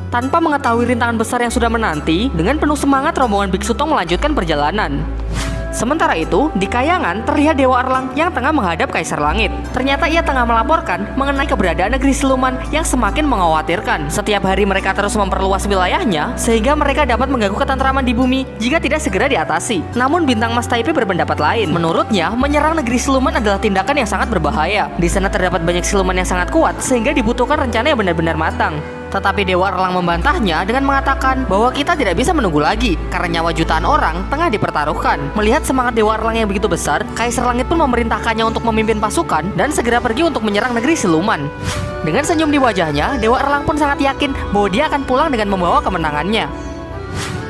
Tanpa mengetahui rintangan besar yang sudah menanti, dengan penuh semangat rombongan Biksu Tong melanjutkan perjalanan. Sementara itu, di kayangan terlihat Dewa Erlang yang tengah menghadap Kaisar Langit. Ternyata ia tengah melaporkan mengenai keberadaan negeri siluman yang semakin mengkhawatirkan. Setiap hari mereka terus memperluas wilayahnya, sehingga mereka dapat mengganggu ketentraman di bumi jika tidak segera diatasi. Namun Bintang Mas Taipei berpendapat lain. Menurutnya, menyerang negeri siluman adalah tindakan yang sangat berbahaya. Di sana terdapat banyak siluman yang sangat kuat, sehingga dibutuhkan rencana yang benar-benar matang. Tetapi Dewa Erlang membantahnya dengan mengatakan bahwa kita tidak bisa menunggu lagi karena nyawa jutaan orang tengah dipertaruhkan. Melihat semangat Dewa Erlang yang begitu besar, Kaisar Langit pun memerintahkannya untuk memimpin pasukan dan segera pergi untuk menyerang negeri siluman. Dengan senyum di wajahnya, Dewa Erlang pun sangat yakin bahwa dia akan pulang dengan membawa kemenangannya.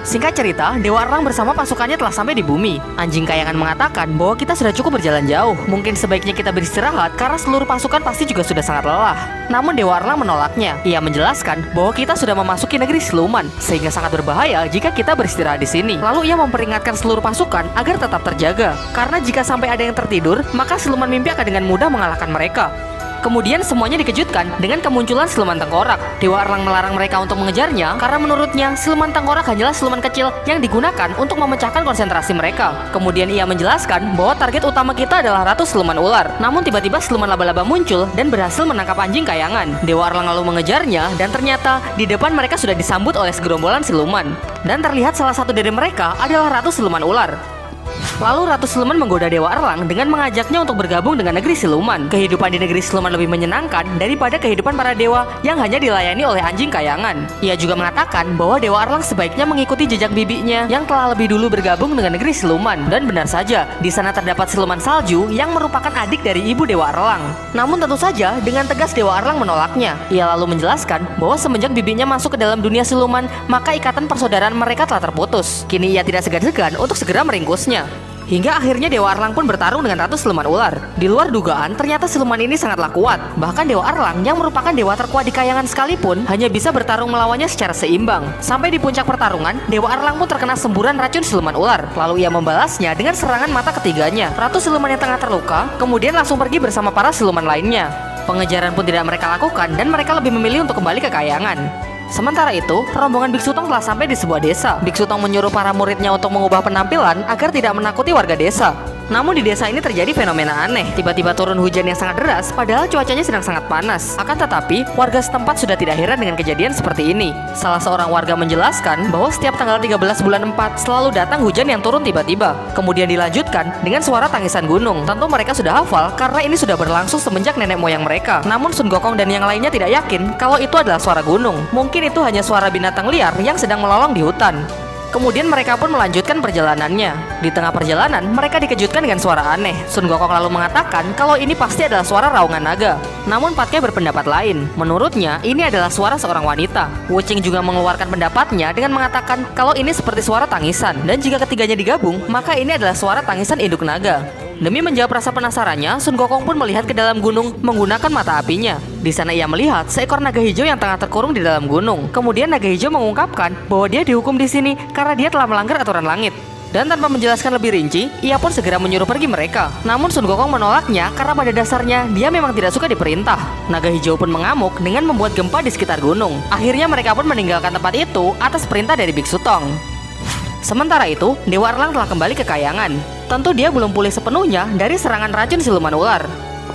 Singkat cerita, Dewa Erlang bersama pasukannya telah sampai di bumi. Anjing kayangan mengatakan bahwa kita sudah cukup berjalan jauh. Mungkin sebaiknya kita beristirahat karena seluruh pasukan pasti juga sudah sangat lelah. Namun Dewa Erlang menolaknya. Ia menjelaskan bahwa kita sudah memasuki negeri siluman, sehingga sangat berbahaya jika kita beristirahat di sini. Lalu ia memperingatkan seluruh pasukan agar tetap terjaga. Karena jika sampai ada yang tertidur, maka siluman mimpi akan dengan mudah mengalahkan mereka. Kemudian semuanya dikejutkan dengan kemunculan siluman tengkorak. Dewa Erlang melarang mereka untuk mengejarnya karena menurutnya siluman tengkorak hanyalah siluman kecil yang digunakan untuk memecahkan konsentrasi mereka. Kemudian ia menjelaskan bahwa target utama kita adalah Ratu Siluman Ular. Namun tiba-tiba siluman laba-laba muncul dan berhasil menangkap anjing kayangan. Dewa Erlang lalu mengejarnya dan ternyata di depan mereka sudah disambut oleh segerombolan siluman. Dan terlihat salah satu dari mereka adalah Ratu Siluman Ular. Lalu Ratu Siluman menggoda Dewa Erlang dengan mengajaknya untuk bergabung dengan negeri siluman. Kehidupan di negeri siluman lebih menyenangkan daripada kehidupan para dewa yang hanya dilayani oleh anjing kayangan. Ia juga mengatakan bahwa Dewa Erlang sebaiknya mengikuti jejak bibinya yang telah lebih dulu bergabung dengan negeri siluman. Dan benar saja, di sana terdapat siluman salju yang merupakan adik dari ibu Dewa Erlang. Namun tentu saja dengan tegas Dewa Erlang menolaknya. Ia lalu menjelaskan bahwa semenjak bibinya masuk ke dalam dunia siluman, maka ikatan persaudaraan mereka telah terputus. Kini ia tidak segan-segan untuk segera meringkusnya. Hingga akhirnya Dewa Erlang pun bertarung dengan Ratu Siluman Ular. Di luar dugaan, ternyata siluman ini sangatlah kuat. Bahkan Dewa Erlang yang merupakan dewa terkuat di kayangan sekalipun hanya bisa bertarung melawannya secara seimbang. Sampai di puncak pertarungan, Dewa Erlang pun terkena semburan racun siluman ular. Lalu ia membalasnya dengan serangan mata ketiganya. Ratu siluman yang tengah terluka kemudian langsung pergi bersama para siluman lainnya. Pengejaran pun tidak mereka lakukan dan mereka lebih memilih untuk kembali ke kayangan. Sementara itu, rombongan Biksu Tong telah sampai di sebuah desa. Biksu Tong menyuruh para muridnya untuk mengubah penampilan agar tidak menakuti warga desa. Namun di desa ini terjadi fenomena aneh. Tiba-tiba turun hujan yang sangat deras padahal cuacanya sedang sangat panas. Akan tetapi, warga setempat sudah tidak heran dengan kejadian seperti ini. Salah seorang warga menjelaskan bahwa setiap tanggal 13 bulan 4 selalu datang hujan yang turun tiba-tiba. Kemudian dilanjutkan dengan suara tangisan gunung. Tentu mereka sudah hafal karena ini sudah berlangsung semenjak nenek moyang mereka. Namun Sun Gokong dan yang lainnya tidak yakin kalau itu adalah suara gunung. Mungkin itu hanya suara binatang liar yang sedang melolong di hutan. Kemudian mereka pun melanjutkan perjalanannya. Di tengah perjalanan, mereka dikejutkan dengan suara aneh. Sun Gokong lalu mengatakan kalau ini pasti adalah suara raungan naga. Namun Patke berpendapat lain. Menurutnya, ini adalah suara seorang wanita. Wuching juga mengeluarkan pendapatnya dengan mengatakan kalau ini seperti suara tangisan. Dan jika ketiganya digabung, maka ini adalah suara tangisan induk naga. Demi menjawab rasa penasarannya, Sun Gokong pun melihat ke dalam gunung menggunakan mata apinya. Di sana ia melihat seekor naga hijau yang tengah terkurung di dalam gunung. Kemudian naga hijau mengungkapkan bahwa dia dihukum di sini karena dia telah melanggar aturan langit. Dan tanpa menjelaskan lebih rinci, ia pun segera menyuruh pergi mereka. Namun Sun Gokong menolaknya karena pada dasarnya dia memang tidak suka diperintah. Naga hijau pun mengamuk dengan membuat gempa di sekitar gunung. Akhirnya mereka pun meninggalkan tempat itu atas perintah dari Biksu Tong. Sementara itu, Dewa Erlang telah kembali ke kayangan. Tentu dia belum pulih sepenuhnya dari serangan racun siluman ular.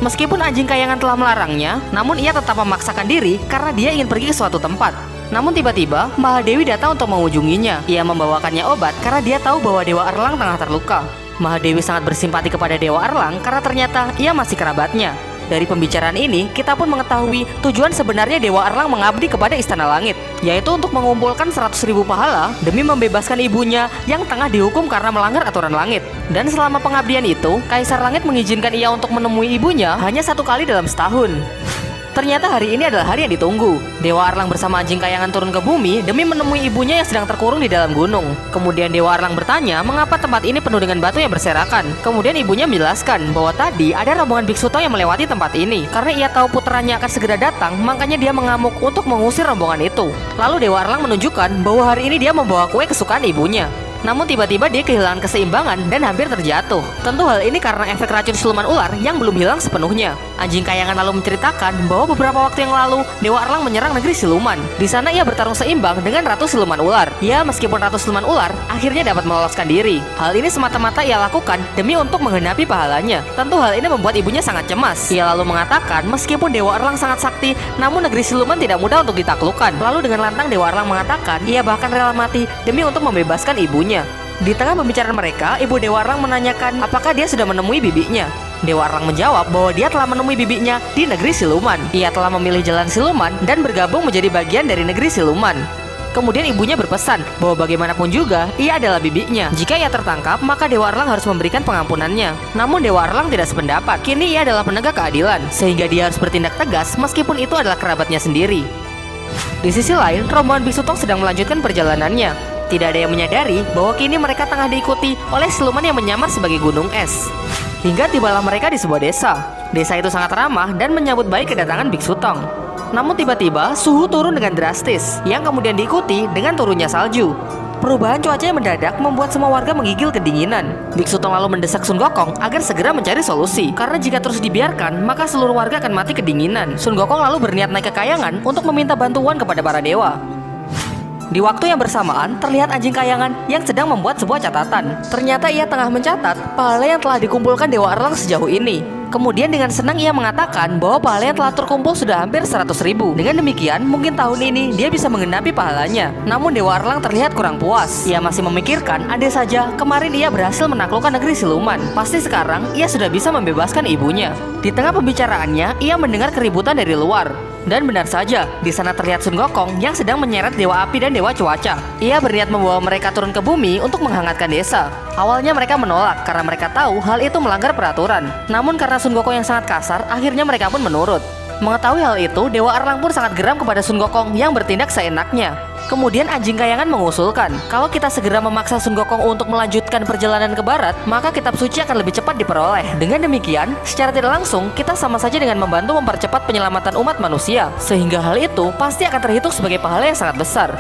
Meskipun anjing kayangan telah melarangnya, namun ia tetap memaksakan diri karena dia ingin pergi ke suatu tempat. Namun tiba-tiba, Mahadewi datang untuk mengunjunginya. Ia membawakannya obat karena dia tahu bahwa Dewa Erlang tengah terluka. Mahadewi sangat bersimpati kepada Dewa Erlang karena ternyata ia masih kerabatnya. Dari pembicaraan ini, kita pun mengetahui tujuan sebenarnya Dewa Erlang mengabdi kepada Istana Langit, yaitu untuk mengumpulkan 100.000 pahala demi membebaskan ibunya yang tengah dihukum karena melanggar aturan langit. Dan selama pengabdian itu, Kaisar Langit mengizinkan ia untuk menemui ibunya hanya 1 kali dalam setahun. Ternyata hari ini adalah hari yang ditunggu. Dewa Erlang bersama anjing kayangan turun ke bumi demi menemui ibunya yang sedang terkurung di dalam gunung. Kemudian Dewa Erlang bertanya mengapa tempat ini penuh dengan batu yang berserakan. Kemudian ibunya menjelaskan bahwa tadi ada rombongan Biksu Tong yang melewati tempat ini. Karena ia tahu putranya akan segera datang, makanya dia mengamuk untuk mengusir rombongan itu. Lalu Dewa Erlang menunjukkan bahwa hari ini dia membawa kue kesukaan ibunya. Namun tiba-tiba dia kehilangan keseimbangan dan hampir terjatuh. Tentu hal ini karena efek racun siluman ular yang belum hilang sepenuhnya. Anjing kayangan lalu menceritakan bahwa beberapa waktu yang lalu Dewa Erlang menyerang negeri siluman. Di sana ia bertarung seimbang dengan Ratu Siluman Ular. Ya, meskipun Ratu Siluman Ular akhirnya dapat meloloskan diri. Hal ini semata-mata ia lakukan demi untuk menggenapi pahalanya. Tentu hal ini membuat ibunya sangat cemas. Ia lalu mengatakan meskipun Dewa Erlang sangat sakti, namun negeri siluman tidak mudah untuk ditaklukkan. Lalu dengan lantang Dewa Erlang mengatakan ia bahkan rela mati demi untuk membebaskan ibunya. Di tengah pembicaraan mereka, ibu Dewa Erlang menanyakan apakah dia sudah menemui bibinya. Dewa Erlang menjawab bahwa dia telah menemui bibinya di negeri siluman. Ia telah memilih jalan siluman dan bergabung menjadi bagian dari negeri siluman. Kemudian ibunya berpesan bahwa bagaimanapun juga ia adalah bibinya. Jika ia tertangkap, maka Dewa Erlang harus memberikan pengampunannya. Namun Dewa Erlang tidak sependapat. Kini ia adalah penegak keadilan, sehingga dia harus bertindak tegas meskipun itu adalah kerabatnya sendiri. Di sisi lain, rombongan Biksu Tong sedang melanjutkan perjalanannya. Tidak ada yang menyadari bahwa kini mereka tengah diikuti oleh siluman yang menyamar sebagai gunung es. Hingga tibalah mereka di sebuah desa. Desa itu sangat ramah dan menyambut baik kedatangan Biksu Tong. Namun tiba-tiba suhu turun dengan drastis, yang kemudian diikuti dengan turunnya salju. Perubahan cuaca yang mendadak membuat semua warga menggigil kedinginan. Biksu Tong lalu mendesak Sun Gokong agar segera mencari solusi, karena jika terus dibiarkan, maka seluruh warga akan mati kedinginan. Sun Gokong lalu berniat naik ke kayangan untuk meminta bantuan kepada para dewa. Di waktu yang bersamaan, terlihat anjing kayangan yang sedang membuat sebuah catatan. Ternyata ia tengah mencatat pahala yang telah dikumpulkan Dewa Erlang sejauh ini. Kemudian dengan senang ia mengatakan bahwa pahala yang telah terkumpul sudah hampir 100.000. Dengan demikian, mungkin tahun ini dia bisa menggenapi pahalanya. Namun Dewa Erlang terlihat kurang puas. Ia masih memikirkan, andai saja kemarin ia berhasil menaklukkan negeri siluman, pasti sekarang ia sudah bisa membebaskan ibunya. Di tengah pembicaraannya, ia mendengar keributan dari luar. Dan benar saja, di sana terlihat Sun Gokong yang sedang menyeret Dewa Api dan Dewa Cuaca. Ia berniat membawa mereka turun ke bumi untuk menghangatkan desa. Awalnya mereka menolak karena mereka tahu hal itu melanggar peraturan. Namun karena Sun Gokong yang sangat kasar, akhirnya mereka pun menurut. Mengetahui hal itu, Dewa Erlang pun sangat geram kepada Sun Gokong yang bertindak seenaknya. Kemudian anjing kayangan mengusulkan, kalau kita segera memaksa Sun Gokong untuk melanjutkan perjalanan ke barat, maka kitab suci akan lebih cepat diperoleh. Dengan demikian, secara tidak langsung, kita sama saja dengan membantu mempercepat penyelamatan umat manusia. Sehingga hal itu pasti akan terhitung sebagai pahala yang sangat besar.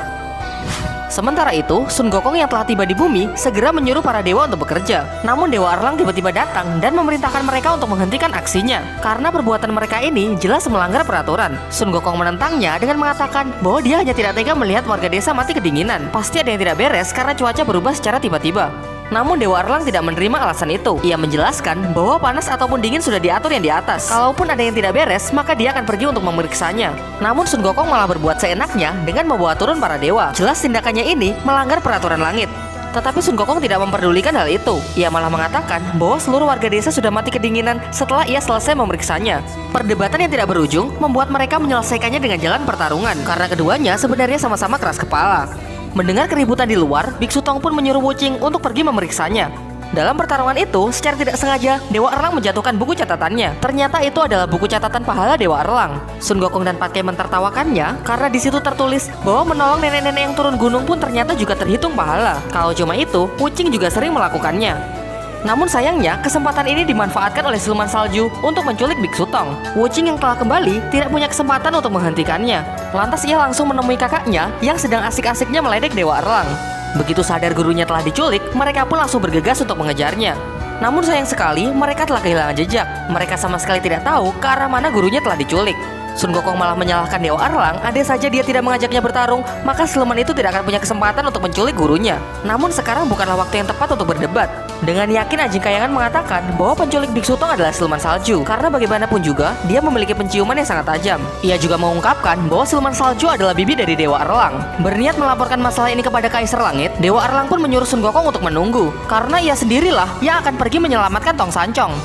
Sementara itu, Sun Gokong yang telah tiba di bumi segera menyuruh para dewa untuk bekerja. Namun Dewa Erlang tiba-tiba datang dan memerintahkan mereka untuk menghentikan aksinya, karena perbuatan mereka ini jelas melanggar peraturan. Sun Gokong menentangnya dengan mengatakan bahwa dia hanya tidak tega melihat warga desa mati kedinginan. Pasti ada yang tidak beres karena cuaca berubah secara tiba-tiba. Namun Dewa Erlang tidak menerima alasan itu. Ia menjelaskan bahwa panas ataupun dingin sudah diatur yang di atas. Kalaupun ada yang tidak beres, maka dia akan pergi untuk memeriksanya. Namun Sun Gokong malah berbuat seenaknya dengan membawa turun para dewa. Jelas tindakannya ini melanggar peraturan langit. Tetapi Sun Gokong tidak memperdulikan hal itu. Ia malah mengatakan bahwa seluruh warga desa sudah mati kedinginan setelah ia selesai memeriksanya. Perdebatan yang tidak berujung membuat mereka menyelesaikannya dengan jalan pertarungan, karena keduanya sebenarnya sama-sama keras kepala. Mendengar keributan di luar, Biksu Tong pun menyuruh Wuching untuk pergi memeriksanya. Dalam pertarungan itu, secara tidak sengaja, Dewa Erlang menjatuhkan buku catatannya. Ternyata itu adalah buku catatan pahala Dewa Erlang. Sun Gokong dan Patke mentertawakannya karena di situ tertulis bahwa menolong nenek-nenek yang turun gunung pun ternyata juga terhitung pahala. Kalau cuma itu, Wuching juga sering melakukannya. Namun sayangnya, kesempatan ini dimanfaatkan oleh siluman salju untuk menculik Biksu Tong. Wuching yang telah kembali tidak punya kesempatan untuk menghentikannya. Lantas ia langsung menemui kakaknya yang sedang asik-asiknya meledek Dewa Erlang. Begitu sadar gurunya telah diculik, mereka pun langsung bergegas untuk mengejarnya. Namun sayang sekali, mereka telah kehilangan jejak. Mereka sama sekali tidak tahu ke arah mana gurunya telah diculik. Sun Gokong malah menyalahkan Dewa Erlang, andai saja dia tidak mengajaknya bertarung, maka siluman itu tidak akan punya kesempatan untuk menculik gurunya. Namun sekarang bukanlah waktu yang tepat untuk berdebat. Dengan yakin anjing kayangan mengatakan bahwa penculik Biksu Tong adalah siluman salju, karena bagaimanapun juga dia memiliki penciuman yang sangat tajam. Ia juga mengungkapkan bahwa siluman salju adalah bibi dari Dewa Erlang. Berniat melaporkan masalah ini kepada Kaisar Langit, Dewa Erlang pun menyuruh Sun Gokong untuk menunggu, karena ia sendirilah yang akan pergi menyelamatkan Tong Sancong.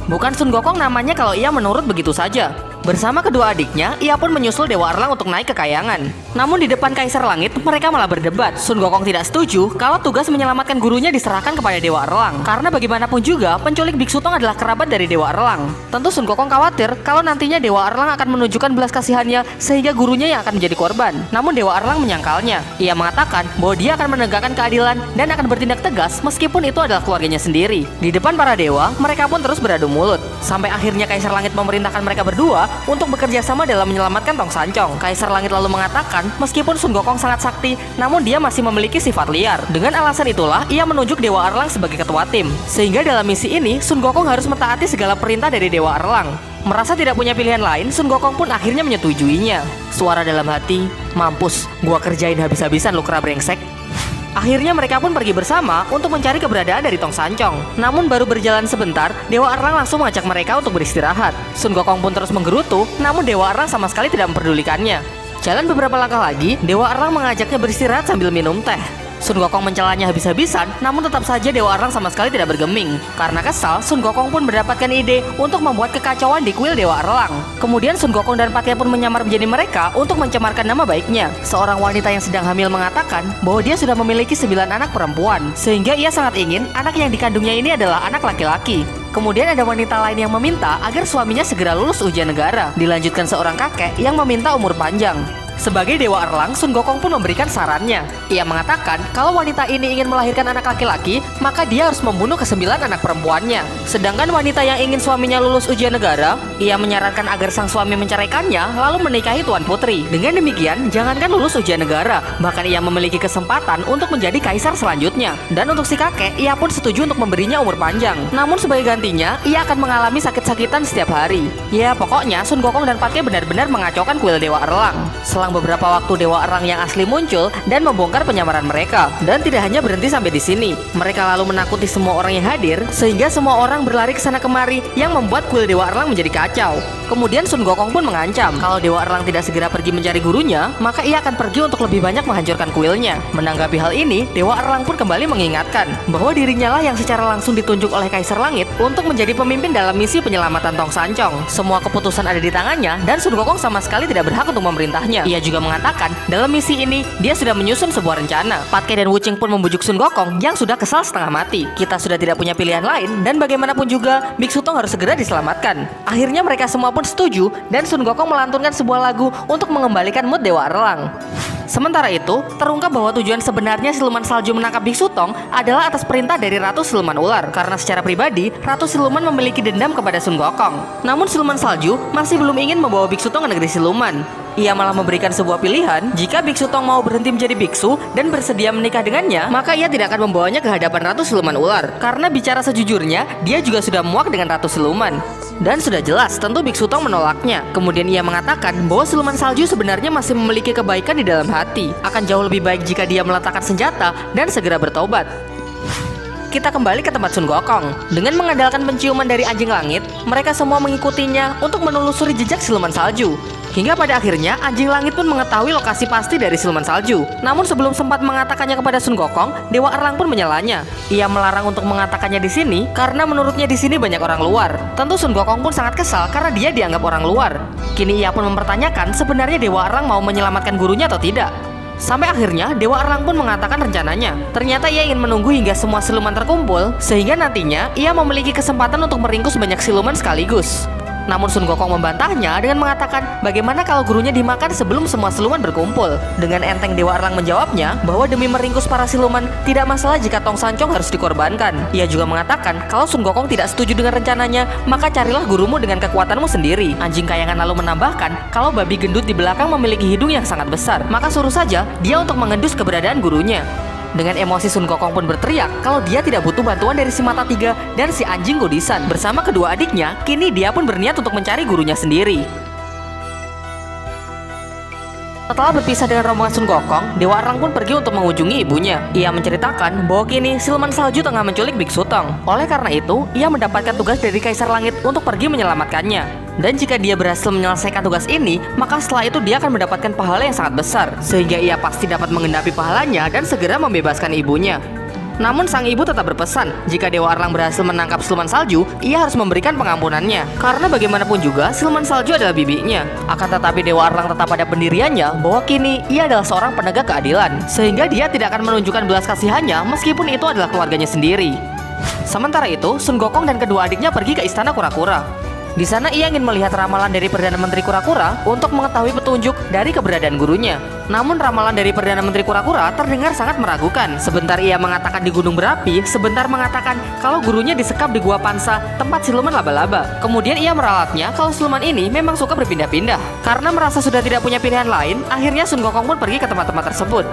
Bukan Sun Gokong namanya kalau ia menurut begitu saja. Bersama kedua adiknya, ia pun menyusul Dewa Erlang untuk naik ke kayangan. Namun di depan Kaisar Langit, mereka malah berdebat. Sun Gokong tidak setuju kalau tugas menyelamatkan gurunya diserahkan kepada Dewa Erlang, karena bagaimanapun juga penculik Biksu Tong adalah kerabat dari Dewa Erlang. Tentu Sun Gokong khawatir kalau nantinya Dewa Erlang akan menunjukkan belas kasihannya sehingga gurunya yang akan menjadi korban. Namun Dewa Erlang menyangkalnya. Ia mengatakan bahwa dia akan menegakkan keadilan dan akan bertindak tegas meskipun itu adalah keluarganya sendiri. Di depan para dewa, mereka pun terus beradu mulut. Sampai akhirnya Kaisar Langit memerintahkan mereka berdua untuk bekerja sama dalam menyelamatkan Tong Sancong. Kaisar Langit lalu mengatakan, meskipun Sun Gokong sangat sakti, namun dia masih memiliki sifat liar. Dengan alasan itulah, ia menunjuk Dewa Erlang sebagai ketua tim. Sehingga dalam misi ini, Sun Gokong harus mentaati segala perintah dari Dewa Erlang. Merasa tidak punya pilihan lain, Sun Gokong pun akhirnya menyetujuinya. Suara dalam hati, mampus, gua kerjain habis-habisan lu kera brengsek. Akhirnya mereka pun pergi bersama untuk mencari keberadaan dari Tong Sancong. Namun baru berjalan sebentar, Dewa Erlang langsung mengajak mereka untuk beristirahat. Sun Gokong pun terus menggerutu, namun Dewa Erlang sama sekali tidak memperdulikannya. Jalan beberapa langkah lagi, Dewa Erlang mengajaknya beristirahat sambil minum teh. Sun Gokong mencalanya habis-habisan, namun tetap saja Dewa Erlang sama sekali tidak bergeming. Karena kesal, Sun Gokong pun mendapatkan ide untuk membuat kekacauan di kuil Dewa Erlang. Kemudian Sun Gokong dan Patya pun menyamar menjadi mereka untuk mencemarkan nama baiknya. Seorang wanita yang sedang hamil mengatakan bahwa dia sudah memiliki 9 anak perempuan, sehingga ia sangat ingin anak yang dikandungnya ini adalah anak laki-laki. Kemudian ada wanita lain yang meminta agar suaminya segera lulus ujian negara. Dilanjutkan seorang kakek yang meminta umur panjang. Sebagai Dewa Erlang, Sun Gokong pun memberikan sarannya. Ia mengatakan kalau wanita ini ingin melahirkan anak laki-laki, maka dia harus membunuh ke-9 anak perempuannya. Sedangkan wanita yang ingin suaminya lulus ujian negara, ia menyarankan agar sang suami menceraikannya lalu menikahi Tuan Putri. Dengan demikian, jangankan lulus ujian negara, bahkan ia memiliki kesempatan untuk menjadi kaisar selanjutnya. Dan untuk si kakek, ia pun setuju untuk memberinya umur panjang. Namun sebagai gantinya, ia akan mengalami sakit-sakitan setiap hari. Ya, pokoknya Sun Gokong dan Patya benar-benar mengacaukan kuil Dewa Erlang. Selang beberapa waktu, Dewa Erlang yang asli muncul dan membongkar penyamaran mereka. Dan tidak hanya berhenti sampai di sini, mereka lalu menakuti semua orang yang hadir sehingga semua orang berlari ke sana kemari yang membuat kuil Dewa Erlang menjadi kacau. Kemudian Sun Gokong pun mengancam kalau Dewa Erlang tidak segera pergi mencari gurunya, maka ia akan pergi untuk lebih banyak menghancurkan kuilnya. Menanggapi hal ini, Dewa Erlang pun kembali mengingatkan bahwa dirinya lah yang secara langsung ditunjuk oleh Kaisar Langit untuk menjadi pemimpin dalam misi penyelamatan Tong Sancong. Semua keputusan ada di tangannya dan Sun Gokong sama sekali tidak berhak untuk memerintahnya. Ia juga mengatakan dalam misi ini dia sudah menyusun sebuah rencana. Patke dan Wuching pun membujuk Sun Gokong yang sudah kesal setengah mati. Kita sudah tidak punya pilihan lain dan bagaimanapun juga Biksu Tong harus segera diselamatkan. Akhirnya mereka semua pun setuju dan Sun Gokong melantunkan sebuah lagu untuk mengembalikan mood Dewa Erlang. Sementara itu, terungkap bahwa tujuan sebenarnya siluman salju menangkap Biksu Tong adalah atas perintah dari Ratu Siluman Ular. Karena secara pribadi, Ratu Siluman memiliki dendam kepada Sun Gokong. Namun siluman salju masih belum ingin membawa Biksu Tong ke negeri siluman. Ia malah memberikan sebuah pilihan, jika Biksu Tong mau berhenti menjadi biksu dan bersedia menikah dengannya, maka ia tidak akan membawanya ke hadapan Ratu Siluman Ular. Karena bicara sejujurnya, dia juga sudah muak dengan Ratu Siluman. Dan sudah jelas, tentu Biksu Tong menolaknya. Kemudian ia mengatakan bahwa siluman salju sebenarnya masih memiliki kebaikan di dalam hati. Akan jauh lebih baik jika dia meletakkan senjata dan segera bertobat. Kita kembali ke tempat Sun Gokong. Dengan mengandalkan penciuman dari anjing langit, mereka semua mengikutinya untuk menelusuri jejak siluman salju. Hingga pada akhirnya anjing langit pun mengetahui lokasi pasti dari siluman salju. Namun sebelum sempat mengatakannya kepada Sun Gokong, Dewa Erlang pun menyalanya. Ia melarang untuk mengatakannya di sini karena menurutnya di sini banyak orang luar. Tentu Sun Gokong pun sangat kesal karena dia dianggap orang luar. Kini ia pun mempertanyakan sebenarnya Dewa Erlang mau menyelamatkan gurunya atau tidak. Sampai akhirnya Dewa Erlang pun mengatakan rencananya. Ternyata ia ingin menunggu hingga semua siluman terkumpul, sehingga nantinya ia memiliki kesempatan untuk meringkus banyak siluman sekaligus. Namun Sun Gokong membantahnya dengan mengatakan bagaimana kalau gurunya dimakan sebelum semua siluman berkumpul. Dengan enteng Dewa Erlang menjawabnya bahwa demi meringkus para siluman tidak masalah jika Tong Sancong harus dikorbankan. Ia juga mengatakan kalau Sun Gokong tidak setuju dengan rencananya, maka carilah gurumu dengan kekuatanmu sendiri. Anjing kayangan lalu menambahkan kalau babi gendut di belakang memiliki hidung yang sangat besar, maka suruh saja dia untuk mengendus keberadaan gurunya. Dengan emosi Sun Gokong pun berteriak kalau dia tidak butuh bantuan dari si mata tiga dan si anjing Godisan. Bersama kedua adiknya, kini dia pun berniat untuk mencari gurunya sendiri. Setelah berpisah dengan rombongan Sun Gokong, Dewa Erlang pun pergi untuk mengunjungi ibunya. Ia menceritakan bahwa kini siluman salju tengah menculik Biksu Tong. Oleh karena itu, ia mendapatkan tugas dari Kaisar Langit untuk pergi menyelamatkannya. Dan jika dia berhasil menyelesaikan tugas ini, maka setelah itu dia akan mendapatkan pahala yang sangat besar, sehingga ia pasti dapat mengenapi pahalanya dan segera membebaskan ibunya. Namun sang ibu tetap berpesan, jika Dewa Erlang berhasil menangkap siluman salju, ia harus memberikan pengampunannya. Karena bagaimanapun juga, siluman salju adalah bibinya. Akan tetapi Dewa Erlang tetap pada pendiriannya bahwa kini ia adalah seorang penegak keadilan, sehingga dia tidak akan menunjukkan belas kasihannya meskipun itu adalah keluarganya sendiri. Sementara itu, Sun Gokong dan kedua adiknya pergi ke istana kura-kura. Di sana ia ingin melihat ramalan dari Perdana Menteri Kura-Kura untuk mengetahui petunjuk dari keberadaan gurunya. Namun ramalan dari Perdana Menteri Kura-Kura terdengar sangat meragukan. Sebentar ia mengatakan di gunung berapi, sebentar mengatakan kalau gurunya disekap di Gua Pansa, tempat siluman laba-laba. Kemudian ia meralatnya kalau siluman ini memang suka berpindah-pindah. Karena merasa sudah tidak punya pilihan lain, akhirnya Sun Gokong pun pergi ke tempat-tempat tersebut.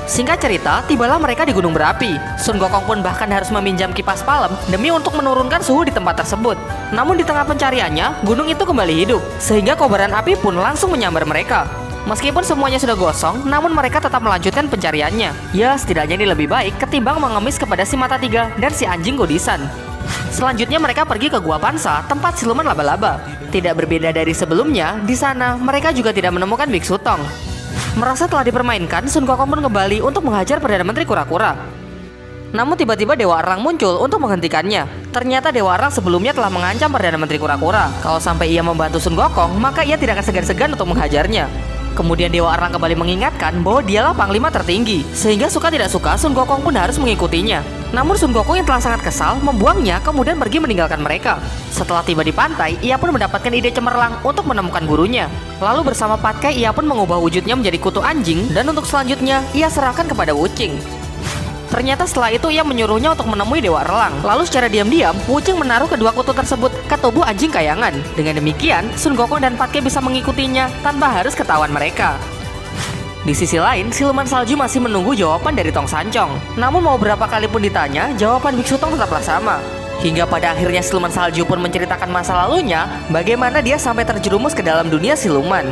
Singkat cerita, tibalah mereka di gunung berapi. Sun Gokong pun bahkan harus meminjam kipas palem demi untuk menurunkan suhu di tempat tersebut. Namun di tengah pencariannya, gunung itu kembali hidup, sehingga kobaran api pun langsung menyambar mereka. Meskipun semuanya sudah gosong, namun mereka tetap melanjutkan pencariannya. Ya, setidaknya ini lebih baik ketimbang mengemis kepada si mata tiga dan si anjing Godisan. Selanjutnya mereka pergi ke Gua Pansa, tempat siluman laba-laba. Tidak berbeda dari sebelumnya, di sana mereka juga tidak menemukan Biksu Tong. Merasa telah dipermainkan, Sun Gokong pun kembali untuk menghajar Perdana Menteri Kura-Kura. Namun tiba-tiba Dewa Erlang muncul untuk menghentikannya. Ternyata Dewa Erlang sebelumnya telah mengancam Perdana Menteri Kura-Kura. Kalau sampai ia membantu Sun Gokong, maka ia tidak akan segan-segan untuk menghajarnya. Kemudian Dewa Erlang kembali mengingatkan bahwa dialah panglima tertinggi, sehingga suka tidak suka Sun Gokong pun harus mengikutinya. Namun Sun Gokong yang telah sangat kesal membuangnya kemudian pergi meninggalkan mereka. Setelah tiba di pantai, ia pun mendapatkan ide cemerlang untuk menemukan gurunya. Lalu bersama Patkai ia pun mengubah wujudnya menjadi kutu anjing dan untuk selanjutnya ia serahkan kepada Wuching. Ternyata setelah itu ia menyuruhnya untuk menemui Dewa Erlang. Lalu secara diam-diam, Wuching menaruh kedua kutu tersebut ke tubuh anjing kayangan. Dengan demikian, Sun Gokong dan Patkai bisa mengikutinya tanpa harus ketahuan mereka. Di sisi lain, siluman salju masih menunggu jawaban dari Tong Sancong. Namun mau berapa kali pun ditanya, jawaban Biksu Tong tetaplah sama. Hingga pada akhirnya siluman salju pun menceritakan masa lalunya, bagaimana dia sampai terjerumus ke dalam dunia siluman.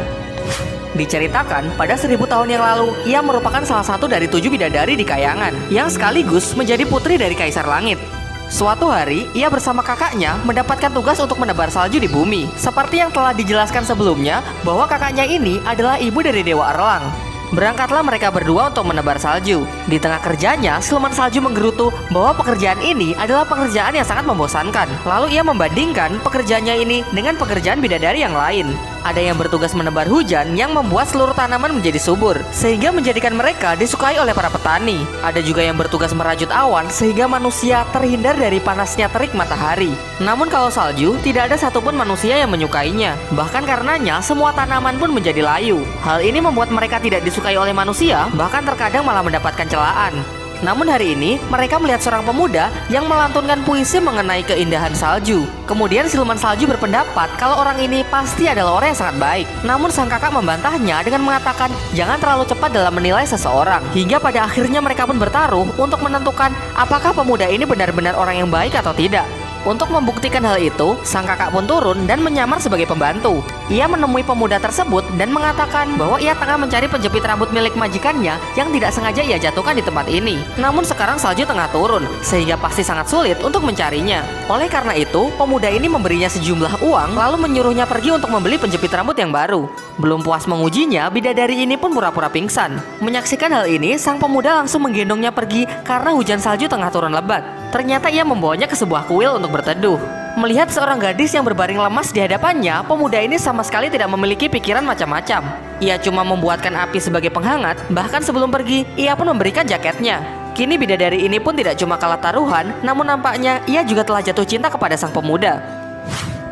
Diceritakan, pada 1000 tahun yang lalu, ia merupakan salah satu dari 7 bidadari di Kayangan, yang sekaligus menjadi putri dari Kaisar Langit. Suatu hari, ia bersama kakaknya mendapatkan tugas untuk menebar salju di bumi. Seperti yang telah dijelaskan sebelumnya, bahwa kakaknya ini adalah ibu dari Dewa Erlang. Berangkatlah mereka berdua untuk menebar salju. Di tengah kerjanya, siluman salju menggerutu bahwa pekerjaan ini adalah pekerjaan yang sangat membosankan. Lalu ia membandingkan pekerjaannya ini dengan pekerjaan bidadari yang lain. Ada yang bertugas menebar hujan yang membuat seluruh tanaman menjadi subur, sehingga menjadikan mereka disukai oleh para petani. Ada juga yang bertugas merajut awan sehingga manusia terhindar dari panasnya terik matahari. Namun kalau salju, tidak ada satupun manusia yang menyukainya. Bahkan karenanya, semua tanaman pun menjadi layu. Hal ini membuat mereka tidak disukai oleh manusia, bahkan terkadang malah mendapatkan celaan. Namun hari ini, mereka melihat seorang pemuda yang melantunkan puisi mengenai keindahan salju. Kemudian siluman salju berpendapat kalau orang ini pasti adalah orang yang sangat baik. Namun sang kakak membantahnya dengan mengatakan jangan terlalu cepat dalam menilai seseorang. Hingga pada akhirnya mereka pun bertaruh untuk menentukan apakah pemuda ini benar-benar orang yang baik atau tidak. Untuk membuktikan hal itu, sang kakak pun turun dan menyamar sebagai pembantu. Ia menemui pemuda tersebut dan mengatakan bahwa ia tengah mencari penjepit rambut milik majikannya yang tidak sengaja ia jatuhkan di tempat ini. Namun sekarang salju tengah turun, sehingga pasti sangat sulit untuk mencarinya. Oleh karena itu, pemuda ini memberinya sejumlah uang, lalu menyuruhnya pergi untuk membeli penjepit rambut yang baru. Belum puas mengujinya, bidadari ini pun pura-pura pingsan. Menyaksikan hal ini, sang pemuda langsung menggendongnya pergi karena hujan salju tengah turun lebat. Ternyata ia membawanya ke sebuah kuil untuk berteduh. Melihat seorang gadis yang berbaring lemas di hadapannya, pemuda ini sama sekali tidak memiliki pikiran macam-macam. Ia cuma membuatkan api sebagai penghangat, bahkan sebelum pergi, ia pun memberikan jaketnya. Kini bidadari ini pun tidak cuma kalah taruhan, namun nampaknya ia juga telah jatuh cinta kepada sang pemuda.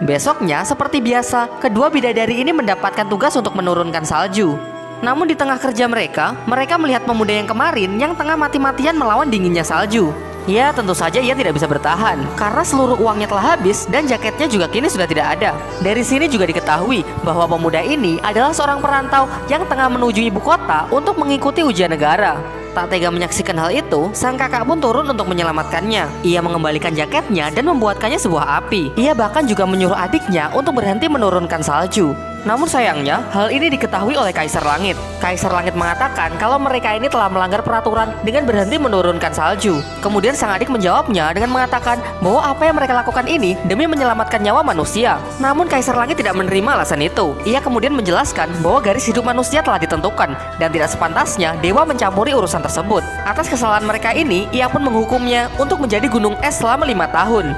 Besoknya, seperti biasa, kedua bidadari ini mendapatkan tugas untuk menurunkan salju. Namun di tengah kerja mereka melihat pemuda yang kemarin yang tengah mati-matian melawan dinginnya salju. Ya, tentu saja ia tidak bisa bertahan karena seluruh uangnya telah habis dan jaketnya juga kini sudah tidak ada. Dari sini juga diketahui bahwa pemuda ini adalah seorang perantau yang tengah menuju ibu kota untuk mengikuti ujian negara. Tak tega menyaksikan hal itu, sang kakak pun turun untuk menyelamatkannya. Ia mengembalikan jaketnya dan membuatkannya sebuah api. Ia bahkan juga menyuruh adiknya untuk berhenti menurunkan salju. Namun sayangnya, hal ini diketahui oleh Kaisar Langit. Kaisar Langit mengatakan kalau mereka ini telah melanggar peraturan dengan berhenti menurunkan salju. Kemudian sang adik menjawabnya dengan mengatakan bahwa apa yang mereka lakukan ini demi menyelamatkan nyawa manusia. Namun Kaisar Langit tidak menerima alasan itu. Ia kemudian menjelaskan bahwa garis hidup manusia telah ditentukan dan tidak sepantasnya dewa mencampuri urusan tersebut. Atas kesalahan mereka ini, ia pun menghukumnya untuk menjadi gunung es selama 5 tahun.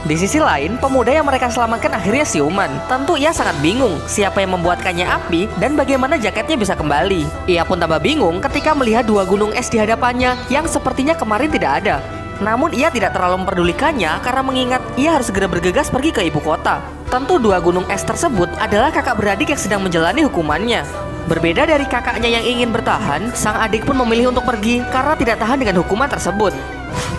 Di sisi lain, pemuda yang mereka selamatkan akhirnya siuman. Tentu ia sangat bingung siapa yang membuatkannya api dan bagaimana jaketnya bisa kembali. Ia pun tambah bingung ketika melihat 2 gunung es di hadapannya yang sepertinya kemarin tidak ada. Namun ia tidak terlalu memperdulikannya karena mengingat ia harus segera bergegas pergi ke ibu kota. Tentu dua gunung es tersebut adalah kakak beradik yang sedang menjalani hukumannya. Berbeda dari kakaknya yang ingin bertahan, sang adik pun memilih untuk pergi karena tidak tahan dengan hukuman tersebut.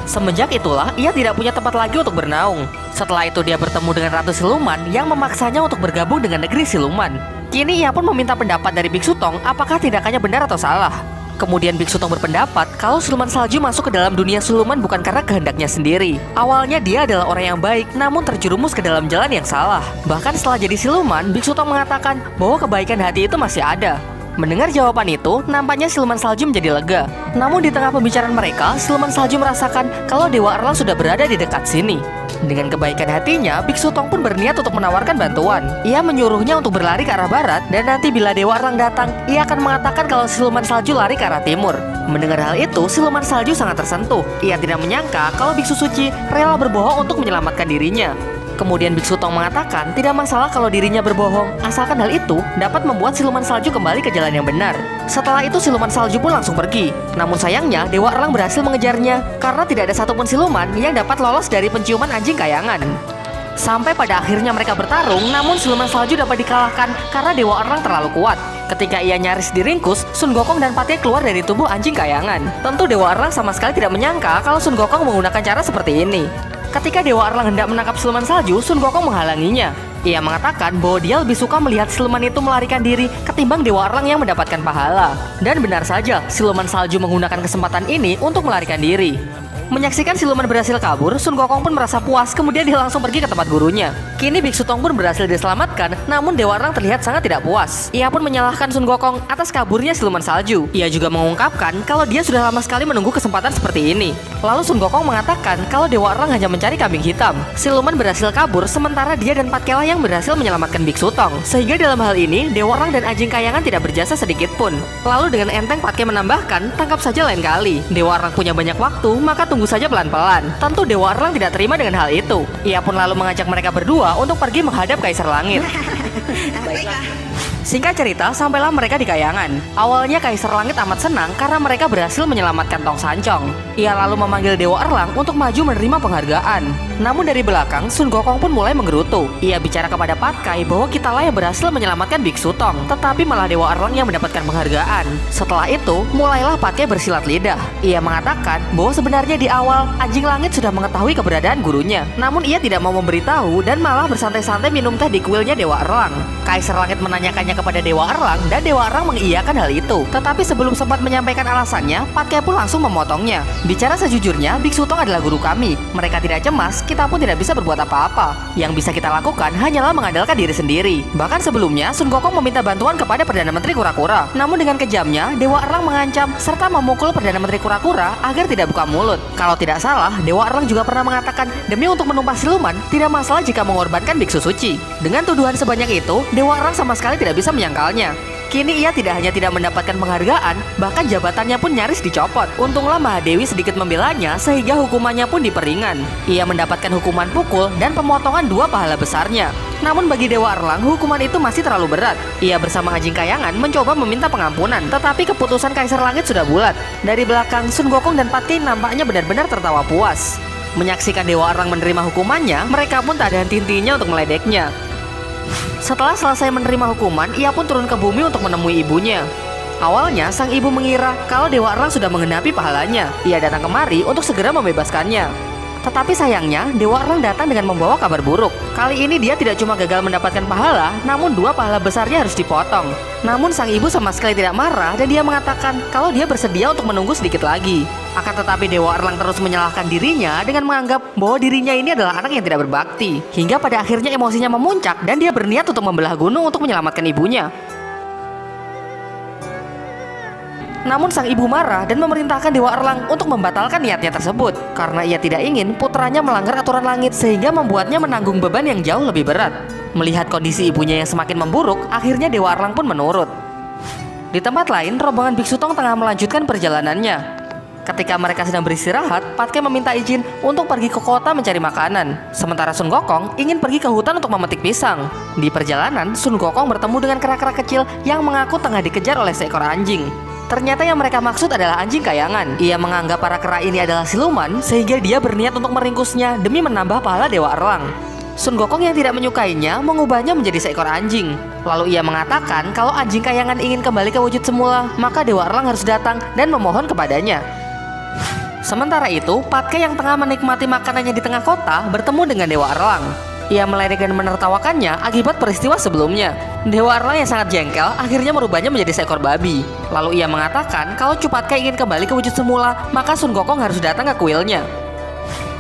Semenjak itulah ia tidak punya tempat lagi untuk bernaung. Setelah itu dia bertemu dengan Ratu Siluman yang memaksanya untuk bergabung dengan negeri siluman. Kini ia pun meminta pendapat dari Biksu Tong apakah tindakannya benar atau salah. Kemudian Biksu Tong berpendapat kalau siluman salju masuk ke dalam dunia siluman bukan karena kehendaknya sendiri. Awalnya dia adalah orang yang baik namun terjerumus ke dalam jalan yang salah. Bahkan setelah jadi siluman, Biksu Tong mengatakan bahwa kebaikan hati itu masih ada. Mendengar jawaban itu, nampaknya siluman salju menjadi lega. Namun di tengah pembicaraan mereka, siluman salju merasakan kalau Dewa Erlang sudah berada di dekat sini. Dengan kebaikan hatinya, Biksu Tong pun berniat untuk menawarkan bantuan. Ia menyuruhnya untuk berlari ke arah barat, dan nanti bila Dewa Erlang datang, ia akan mengatakan kalau siluman salju lari ke arah timur. Mendengar hal itu, siluman salju sangat tersentuh. Ia tidak menyangka kalau Biksu Suci rela berbohong untuk menyelamatkan dirinya. Kemudian Biksu Tong mengatakan tidak masalah kalau dirinya berbohong, asalkan hal itu dapat membuat siluman salju kembali ke jalan yang benar. Setelah itu siluman salju pun langsung pergi. Namun sayangnya Dewa Erlang berhasil mengejarnya karena tidak ada satupun siluman yang dapat lolos dari penciuman anjing kayangan. Sampai pada akhirnya mereka bertarung, namun siluman salju dapat dikalahkan karena Dewa Erlang terlalu kuat. Ketika ia nyaris diringkus, Sun Gokong dan Patye keluar dari tubuh anjing kayangan. Tentu Dewa Erlang sama sekali tidak menyangka kalau Sun Gokong menggunakan cara seperti ini. Ketika Dewa Erlang hendak menangkap siluman salju, Sun Gokong menghalanginya. Ia mengatakan bahwa dia lebih suka melihat siluman itu melarikan diri ketimbang Dewa Erlang yang mendapatkan pahala. Dan benar saja, siluman salju menggunakan kesempatan ini untuk melarikan diri. Menyaksikan siluman berhasil kabur, Sun Gokong pun merasa puas, kemudian dia langsung pergi ke tempat gurunya. Kini Biksu Tong pun berhasil diselamatkan, namun Dewa Erlang terlihat sangat tidak puas. Ia pun menyalahkan Sun Gokong atas kaburnya siluman salju. Ia juga mengungkapkan kalau dia sudah lama sekali menunggu kesempatan seperti ini. Lalu Sun Gokong mengatakan kalau Dewa Erlang hanya mencari kambing hitam. Siluman berhasil kabur, sementara dia dan Patye lah yang berhasil menyelamatkan Biksu Tong. Sehingga dalam hal ini, Dewa Erlang dan anjing kayangan tidak berjasa sedikit pun. Lalu dengan enteng Patye menambahkan, tangkap saja lain kali. Dewa Erlang punya banyak waktu, maka tunggu saja pelan-pelan. Tentu Dewa Erlang tidak terima dengan hal itu. Ia pun lalu mengajak mereka berdua untuk pergi menghadap Kaisar Langit. Singkat cerita, sampailah mereka di kayangan. Awalnya Kaisar Langit amat senang karena mereka berhasil menyelamatkan Tong Sancong. Ia lalu memanggil Dewa Erlang untuk maju menerima penghargaan. Namun dari belakang, Sun Gokong pun mulai menggerutu. Ia bicara kepada Patkai bahwa kitalah yang berhasil menyelamatkan Biksu Tong, tetapi malah Dewa Erlang yang mendapatkan penghargaan. Setelah itu, mulailah Patkai bersilat lidah. Ia mengatakan bahwa sebenarnya di awal, anjing langit sudah mengetahui keberadaan gurunya. Namun ia tidak mau memberitahu dan malah bersantai-santai minum teh di kuilnya Dewa Erlang. Kaisar Langit menanyakannya kepada Dewa Erlang dan Dewa Erlang mengiyakan hal itu. Tetapi sebelum sempat menyampaikan alasannya, Patkai pun langsung memotongnya. Bicara sejujurnya, Biksu Tong adalah guru kami. Mereka tidak cemas, kita pun tidak bisa berbuat apa-apa. Yang bisa kita lakukan hanyalah mengandalkan diri sendiri. Bahkan sebelumnya, Sun Gokong meminta bantuan kepada Perdana Menteri Kura-Kura. Namun dengan kejamnya, Dewa Erlang mengancam serta memukul Perdana Menteri Kura-Kura agar tidak buka mulut. Kalau tidak salah, Dewa Erlang juga pernah mengatakan demi untuk menumpas siluman, tidak masalah jika mengorbankan biksu suci. Dengan tuduhan sebanyak itu, Dewa Erlang sama sekali tidak bisa menyangkalnya. Kini ia tidak hanya tidak mendapatkan penghargaan, bahkan jabatannya pun nyaris dicopot. Untunglah Mahadewi sedikit membelanya sehingga hukumannya pun diperingan. Ia mendapatkan hukuman pukul dan pemotongan 2 pahala besarnya. Namun bagi Dewa Erlang, hukuman itu masih terlalu berat. Ia bersama anjing kayangan mencoba meminta pengampunan, tetapi keputusan Kaisar Langit sudah bulat. Dari belakang, Sun Gokong dan Patye nampaknya benar-benar tertawa puas. Menyaksikan Dewa Erlang menerima hukumannya, mereka pun tak ada henti-hentinya untuk meledeknya. Setelah selesai menerima hukuman, ia pun turun ke bumi untuk menemui ibunya. Awalnya, sang ibu mengira kalau Dewa Erlang sudah menggenapi pahalanya. Ia datang kemari untuk segera membebaskannya. Tetapi sayangnya, Dewa Erlang datang dengan membawa kabar buruk. Kali ini dia tidak cuma gagal mendapatkan pahala, namun 2 pahala besarnya harus dipotong. Namun sang ibu sama sekali tidak marah dan dia mengatakan kalau dia bersedia untuk menunggu sedikit lagi. Akan tetapi Dewa Erlang terus menyalahkan dirinya dengan menganggap bahwa dirinya ini adalah anak yang tidak berbakti. Hingga pada akhirnya emosinya memuncak dan dia berniat untuk membelah gunung untuk menyelamatkan ibunya. Namun sang ibu marah dan memerintahkan Dewa Erlang untuk membatalkan niatnya tersebut karena ia tidak ingin putranya melanggar aturan langit sehingga membuatnya menanggung beban yang jauh lebih berat. Melihat kondisi ibunya yang semakin memburuk, akhirnya Dewa Erlang pun menurut. Di tempat lain, rombongan Biksu Tong tengah melanjutkan perjalanannya. Ketika mereka sedang beristirahat, Patkai meminta izin untuk pergi ke kota mencari makanan. Sementara Sun Gokong ingin pergi ke hutan untuk memetik pisang. Di perjalanan, Sun Gokong bertemu dengan kera-kera kecil yang mengaku tengah dikejar oleh seekor anjing. Ternyata yang mereka maksud adalah anjing kayangan. Ia menganggap para kera ini adalah siluman, sehingga dia berniat untuk meringkusnya demi menambah pahala Dewa Erlang. Sun Gokong yang tidak menyukainya mengubahnya menjadi seekor anjing. Lalu ia mengatakan kalau anjing kayangan ingin kembali ke wujud semula, maka Dewa Erlang harus datang dan memohon kepadanya. Sementara itu, Patke yang tengah menikmati makanannya di tengah kota bertemu dengan Dewa Erlang. Ia meledek dan menertawakannya akibat peristiwa sebelumnya. Dewa Erlang yang sangat jengkel akhirnya merubahnya menjadi seekor babi. Lalu ia mengatakan kalau Patke ingin kembali ke wujud semula, maka Sun Gokong harus datang ke kuilnya.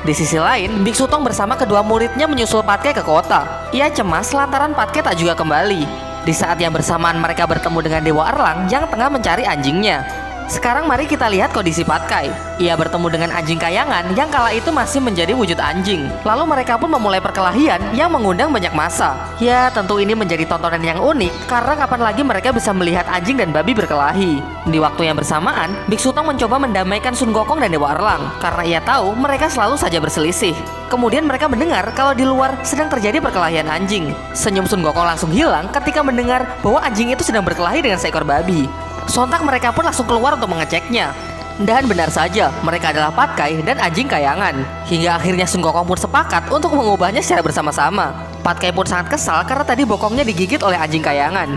Di sisi lain, Biksu Tong bersama kedua muridnya menyusul Patke ke kota. Ia cemas lantaran Patke tak juga kembali. Di saat yang bersamaan mereka bertemu dengan Dewa Erlang yang tengah mencari anjingnya. Sekarang mari kita lihat kondisi Patkai. Ia bertemu dengan anjing kayangan yang kala itu masih menjadi wujud anjing. Lalu mereka pun memulai perkelahian yang mengundang banyak massa. Ya, tentu ini menjadi tontonan yang unik karena kapan lagi mereka bisa melihat anjing dan babi berkelahi. Di waktu yang bersamaan, Biksu Tong mencoba mendamaikan Sun Gokong dan Dewa Erlang karena ia tahu mereka selalu saja berselisih. Kemudian mereka mendengar kalau di luar sedang terjadi perkelahian anjing. Senyum Sun Gokong langsung hilang ketika mendengar bahwa anjing itu sedang berkelahi dengan seekor babi. Sontak mereka pun langsung keluar untuk mengeceknya. Dan benar saja, mereka adalah Patkai dan anjing kayangan. Hingga akhirnya Sun Gokong pun sepakat untuk mengubahnya secara bersama-sama. Patkai pun sangat kesal karena tadi bokongnya digigit oleh anjing kayangan.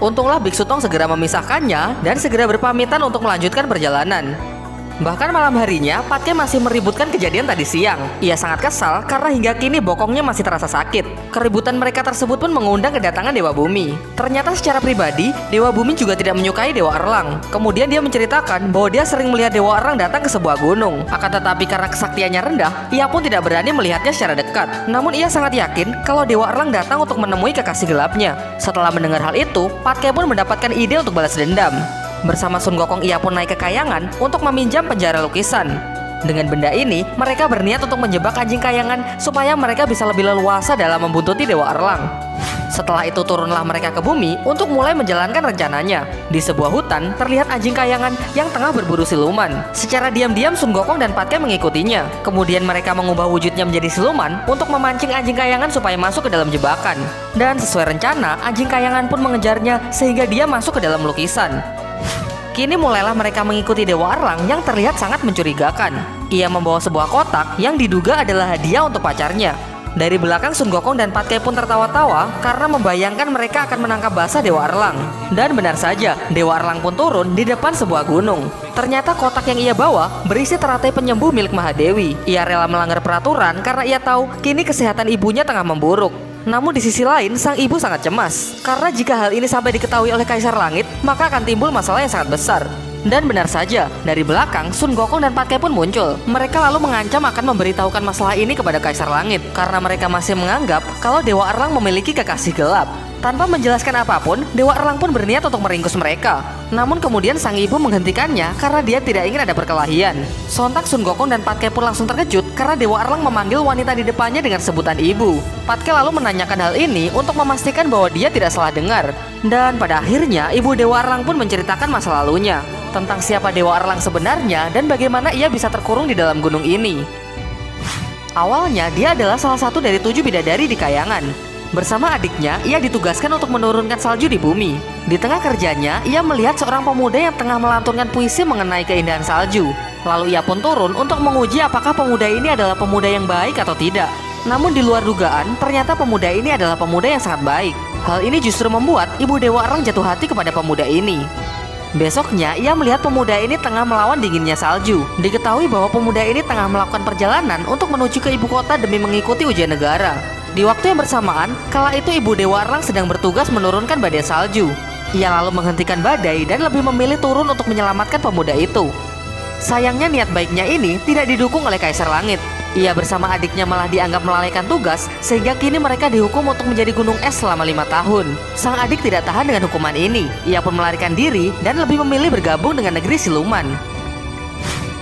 Untunglah Biksu Tong segera memisahkannya dan segera berpamitan untuk melanjutkan perjalanan. Bahkan malam harinya, Patke masih meributkan kejadian tadi siang. Ia sangat kesal karena hingga kini bokongnya masih terasa sakit. Keributan mereka tersebut pun mengundang kedatangan Dewa Bumi. Ternyata secara pribadi, Dewa Bumi juga tidak menyukai Dewa Erlang. Kemudian dia menceritakan bahwa dia sering melihat Dewa Erlang datang ke sebuah gunung. Akan tetapi karena kesaktiannya rendah, ia pun tidak berani melihatnya secara dekat. Namun ia sangat yakin kalau Dewa Erlang datang untuk menemui kekasih gelapnya. Setelah mendengar hal itu, Patke pun mendapatkan ide untuk balas dendam. Bersama Sun Gokong ia pun naik ke kayangan untuk meminjam penjara lukisan. Dengan benda ini, mereka berniat untuk menjebak anjing kayangan supaya mereka bisa lebih leluasa dalam membuntuti Dewa Erlang. Setelah itu turunlah mereka ke bumi untuk mulai menjalankan rencananya. Di sebuah hutan, terlihat anjing kayangan yang tengah berburu siluman. Secara diam-diam Sun Gokong dan Patke mengikutinya. Kemudian mereka mengubah wujudnya menjadi siluman untuk memancing anjing kayangan supaya masuk ke dalam jebakan. Dan sesuai rencana, anjing kayangan pun mengejarnya sehingga dia masuk ke dalam lukisan. Kini mulailah mereka mengikuti Dewa Erlang yang terlihat sangat mencurigakan. Ia membawa sebuah kotak yang diduga adalah hadiah untuk pacarnya. Dari belakang Sun Gokong dan Patke pun tertawa-tawa karena membayangkan mereka akan menangkap basah Dewa Erlang. Dan benar saja, Dewa Erlang pun turun di depan sebuah gunung. Ternyata kotak yang ia bawa berisi teratai penyembuh milik Mahadewi. Ia rela melanggar peraturan karena ia tahu kini kesehatan ibunya tengah memburuk. Namun di sisi lain, sang ibu sangat cemas karena jika hal ini sampai diketahui oleh Kaisar Langit, maka akan timbul masalah yang sangat besar. Dan benar saja, dari belakang Sun Gokong dan Patke pun muncul. Mereka lalu mengancam akan memberitahukan masalah ini kepada Kaisar Langit karena mereka masih menganggap kalau Dewa Erlang memiliki kekasih gelap. Tanpa menjelaskan apapun, Dewa Erlang pun berniat untuk meringkus mereka. Namun kemudian sang ibu menghentikannya karena dia tidak ingin ada perkelahian. Sontak Sun Gokong dan Patke pun langsung terkejut karena Dewa Erlang memanggil wanita di depannya dengan sebutan ibu. Patke lalu menanyakan hal ini untuk memastikan bahwa dia tidak salah dengar. Dan pada akhirnya ibu Dewa Erlang pun menceritakan masa lalunya, tentang siapa Dewa Erlang sebenarnya dan bagaimana ia bisa terkurung di dalam gunung ini. Awalnya dia adalah salah satu dari 7 bidadari di kayangan. Bersama adiknya, ia ditugaskan untuk menurunkan salju di bumi. Di tengah kerjanya, ia melihat seorang pemuda yang tengah melantunkan puisi mengenai keindahan salju. Lalu ia pun turun untuk menguji apakah pemuda ini adalah pemuda yang baik atau tidak. Namun di luar dugaan, ternyata pemuda ini adalah pemuda yang sangat baik. Hal ini justru membuat ibu Dewa Erlang jatuh hati kepada pemuda ini. Besoknya, ia melihat pemuda ini tengah melawan dinginnya salju. Diketahui bahwa pemuda ini tengah melakukan perjalanan untuk menuju ke ibu kota demi mengikuti ujian negara. Di waktu yang bersamaan, kala itu ibu Dewa Erlang sedang bertugas menurunkan badai salju. Ia lalu menghentikan badai dan lebih memilih turun untuk menyelamatkan pemuda itu. Sayangnya niat baiknya ini tidak didukung oleh Kaisar Langit. Ia bersama adiknya malah dianggap melalaikan tugas, sehingga kini mereka dihukum untuk menjadi gunung es selama 5 tahun. Sang adik tidak tahan dengan hukuman ini. Ia pun melarikan diri dan lebih memilih bergabung dengan negeri siluman.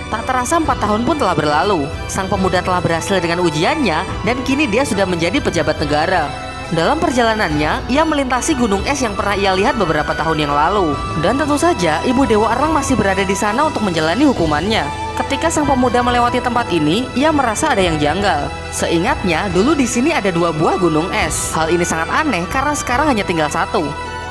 Tak terasa 4 tahun pun telah berlalu. Sang pemuda telah berhasil dengan ujiannya dan kini dia sudah menjadi pejabat negara. Dalam perjalanannya, ia melintasi gunung es yang pernah ia lihat beberapa tahun yang lalu. Dan tentu saja, ibu Dewa Erlang masih berada di sana untuk menjalani hukumannya. Ketika sang pemuda melewati tempat ini, ia merasa ada yang janggal. Seingatnya, dulu di sini ada 2 buah gunung es. Hal ini sangat aneh karena sekarang hanya tinggal 1.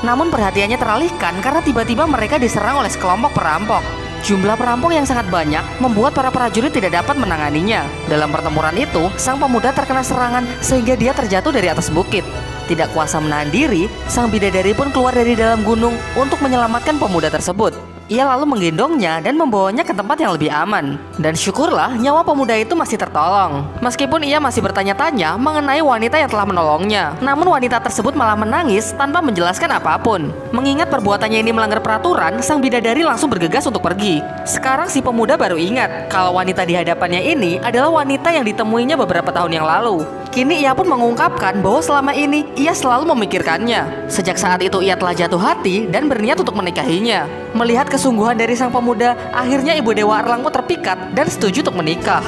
Namun perhatiannya teralihkan karena tiba-tiba mereka diserang oleh sekelompok perampok. Jumlah perampok yang sangat banyak membuat para prajurit tidak dapat menanganinya. Dalam pertempuran itu, sang pemuda terkena serangan sehingga dia terjatuh dari atas bukit. Tidak kuasa menahan diri, sang bidadari pun keluar dari dalam gunung untuk menyelamatkan pemuda tersebut. Ia lalu menggendongnya dan membawanya ke tempat yang lebih aman. Dan syukurlah nyawa pemuda itu masih tertolong. Meskipun ia masih bertanya-tanya mengenai wanita yang telah menolongnya. Namun wanita tersebut malah menangis tanpa menjelaskan apapun. Mengingat perbuatannya ini melanggar peraturan, sang bidadari langsung bergegas untuk pergi. Sekarang si pemuda baru ingat kalau wanita di hadapannya ini adalah wanita yang ditemuinya beberapa tahun yang lalu. Kini ia pun mengungkapkan bahwa selama ini ia selalu memikirkannya. Sejak saat itu ia telah jatuh hati dan berniat untuk menikahinya. Melihat kesungguhan dari sang pemuda, akhirnya Ibu Dewa Erlang pun terpikat dan setuju untuk menikah.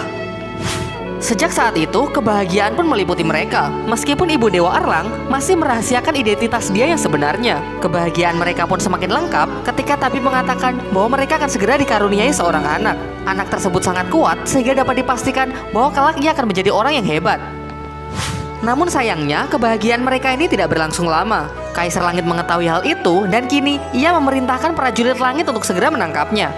Sejak saat itu, kebahagiaan pun meliputi mereka. Meskipun Ibu Dewa Erlang masih merahasiakan identitas dia yang sebenarnya. Kebahagiaan mereka pun semakin lengkap ketika Tabib mengatakan bahwa mereka akan segera dikaruniai seorang anak. Anak tersebut sangat kuat sehingga dapat dipastikan bahwa kelak ia akan menjadi orang yang hebat. Namun sayangnya, kebahagiaan mereka ini tidak berlangsung lama. Kaisar Langit mengetahui hal itu dan kini ia memerintahkan prajurit langit untuk segera menangkapnya.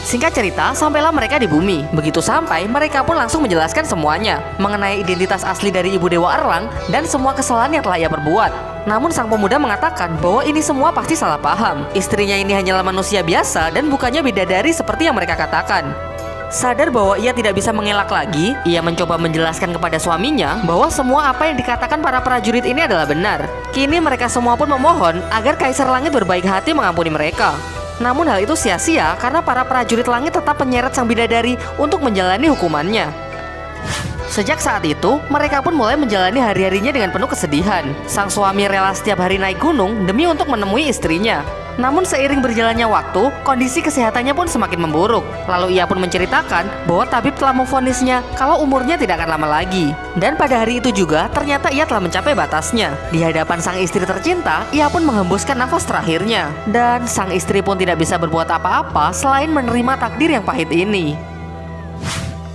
Singkat cerita, sampailah mereka di bumi. Begitu sampai, mereka pun langsung menjelaskan semuanya mengenai identitas asli dari Ibu Dewa Erlang dan semua kesalahan yang telah ia perbuat. Namun sang pemuda mengatakan bahwa ini semua pasti salah paham. Istrinya ini hanyalah manusia biasa dan bukannya bidadari seperti yang mereka katakan. Sadar bahwa ia tidak bisa mengelak lagi, ia mencoba menjelaskan kepada suaminya bahwa semua apa yang dikatakan para prajurit ini adalah benar. Kini mereka semua pun memohon agar Kaisar Langit berbaik hati mengampuni mereka. Namun hal itu sia-sia karena para prajurit langit tetap menyeret sang bidadari untuk menjalani hukumannya. Sejak saat itu, mereka pun mulai menjalani hari-harinya dengan penuh kesedihan. Sang suami rela setiap hari naik gunung demi untuk menemui istrinya. Namun seiring berjalannya waktu, kondisi kesehatannya pun semakin memburuk. Lalu ia pun menceritakan bahwa tabib telah memvonisnya kalau umurnya tidak akan lama lagi. Dan pada hari itu juga, ternyata ia telah mencapai batasnya. Di hadapan sang istri tercinta, ia pun menghembuskan nafas terakhirnya. Dan sang istri pun tidak bisa berbuat apa-apa selain menerima takdir yang pahit ini.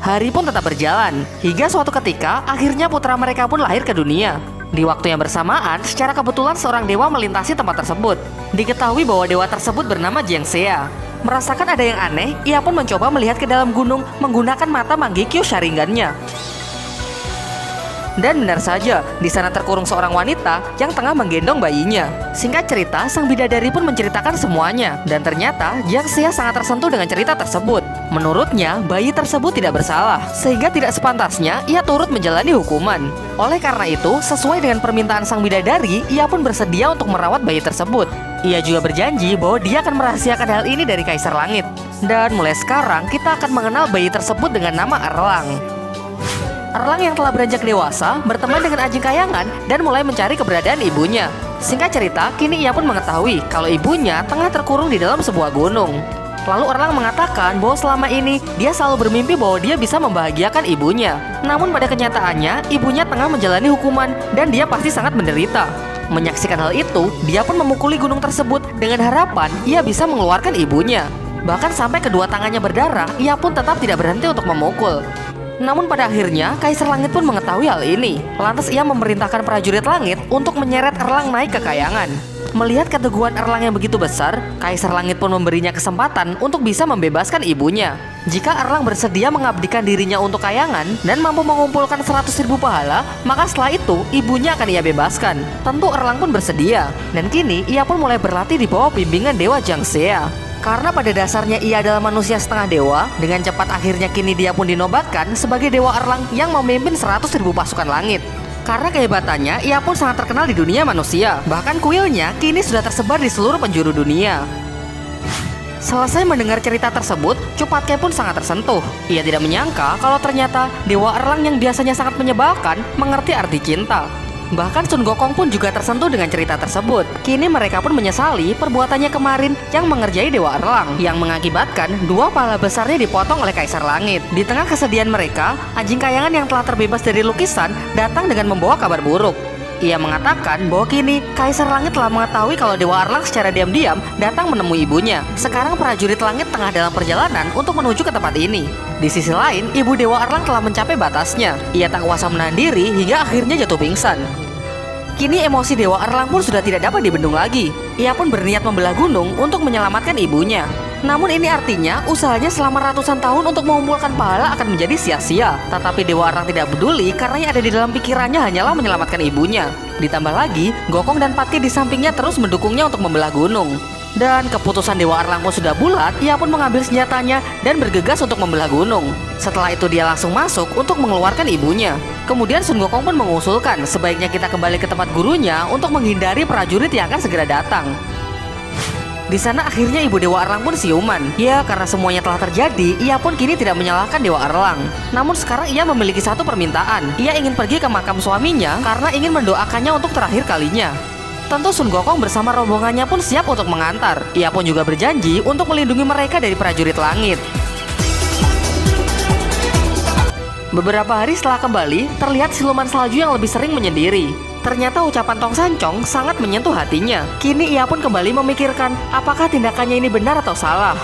Hari pun tetap berjalan, hingga suatu ketika, akhirnya putra mereka pun lahir ke dunia. Di waktu yang bersamaan, secara kebetulan seorang dewa melintasi tempat tersebut. Diketahui bahwa dewa tersebut bernama Jiangxia. Merasakan ada yang aneh, ia pun mencoba melihat ke dalam gunung menggunakan mata Mangekyou Sharingan-nya. Dan benar saja, di sana terkurung seorang wanita yang tengah menggendong bayinya. Singkat cerita, sang bidadari pun menceritakan semuanya. Dan ternyata, Jiangxia sangat tersentuh dengan cerita tersebut. Menurutnya, bayi tersebut tidak bersalah, sehingga tidak sepantasnya ia turut menjalani hukuman. Oleh karena itu, sesuai dengan permintaan sang bidadari, ia pun bersedia untuk merawat bayi tersebut. Ia juga berjanji bahwa dia akan merahasiakan hal ini dari Kaisar Langit. Dan mulai sekarang, kita akan mengenal bayi tersebut dengan nama Erlang. Erlang yang telah beranjak dewasa berteman dengan anjing kayangan dan mulai mencari keberadaan ibunya. Singkat cerita, kini ia pun mengetahui kalau ibunya tengah terkurung di dalam sebuah gunung. Lalu Erlang mengatakan bahwa selama ini dia selalu bermimpi bahwa dia bisa membahagiakan ibunya. Namun pada kenyataannya, ibunya tengah menjalani hukuman dan dia pasti sangat menderita. Menyaksikan hal itu, dia pun memukuli gunung tersebut dengan harapan ia bisa mengeluarkan ibunya. Bahkan sampai kedua tangannya berdarah, ia pun tetap tidak berhenti untuk memukul. Namun pada akhirnya, Kaisar Langit pun mengetahui hal ini. Lantas ia memerintahkan prajurit langit untuk menyeret Erlang naik ke kayangan. Melihat keteguhan Erlang yang begitu besar, Kaisar Langit pun memberinya kesempatan untuk bisa membebaskan ibunya. Jika Erlang bersedia mengabdikan dirinya untuk kayangan dan mampu mengumpulkan 100.000 pahala, maka setelah itu ibunya akan ia bebaskan. Tentu Erlang pun bersedia, dan kini ia pun mulai berlatih di bawah bimbingan Dewa Jiangxia. Karena pada dasarnya ia adalah manusia setengah dewa, dengan cepat akhirnya kini dia pun dinobatkan sebagai Dewa Erlang yang memimpin 100.000 pasukan langit. Karena kehebatannya, ia pun sangat terkenal di dunia manusia. Bahkan kuilnya kini sudah tersebar di seluruh penjuru dunia. Selesai mendengar cerita tersebut, Cupatke pun sangat tersentuh. Ia tidak menyangka kalau ternyata Dewa Erlang yang biasanya sangat menyebalkan mengerti arti cinta. Bahkan Sun Gokong pun juga tersentuh dengan cerita tersebut. Kini mereka pun menyesali perbuatannya kemarin yang mengerjai Dewa Erlang, yang mengakibatkan dua pahala besarnya dipotong oleh Kaisar Langit. Di tengah kesedihan mereka, anjing kayangan yang telah terbebas dari lukisan datang dengan membawa kabar buruk. Ia mengatakan bahwa kini Kaisar Langit telah mengetahui kalau Dewa Erlang secara diam-diam datang menemui ibunya. Sekarang prajurit langit tengah dalam perjalanan untuk menuju ke tempat ini. Di sisi lain, ibu Dewa Erlang telah mencapai batasnya. Ia tak kuasa menahan diri hingga akhirnya jatuh pingsan. Kini emosi Dewa Erlang pun sudah tidak dapat dibendung lagi. Ia pun berniat membelah gunung untuk menyelamatkan ibunya. Namun ini artinya usahanya selama ratusan tahun untuk mengumpulkan pahala akan menjadi sia-sia. Tetapi Dewa Erlang tidak peduli karena yang ada di dalam pikirannya hanyalah menyelamatkan ibunya. Ditambah lagi, Gokong dan Patke di sampingnya terus mendukungnya untuk membelah gunung. Dan keputusan Dewa Erlang pun sudah bulat, ia pun mengambil senjatanya dan bergegas untuk membelah gunung. Setelah itu dia langsung masuk untuk mengeluarkan ibunya. Kemudian Sun Gokong pun mengusulkan sebaiknya kita kembali ke tempat gurunya untuk menghindari prajurit yang akan segera datang. Di sana akhirnya ibu Dewa Erlang pun siuman. Ya, karena semuanya telah terjadi, ia pun kini tidak menyalahkan Dewa Erlang. Namun sekarang ia memiliki satu permintaan. Ia ingin pergi ke makam suaminya karena ingin mendoakannya untuk terakhir kalinya. Tentu Sun Gokong bersama rombongannya pun siap untuk mengantar. Ia pun juga berjanji untuk melindungi mereka dari prajurit langit. Beberapa hari setelah kembali, terlihat siluman salju yang lebih sering menyendiri. Ternyata ucapan Tong Sancong sangat menyentuh hatinya. Kini ia pun kembali memikirkan apakah tindakannya ini benar atau salah.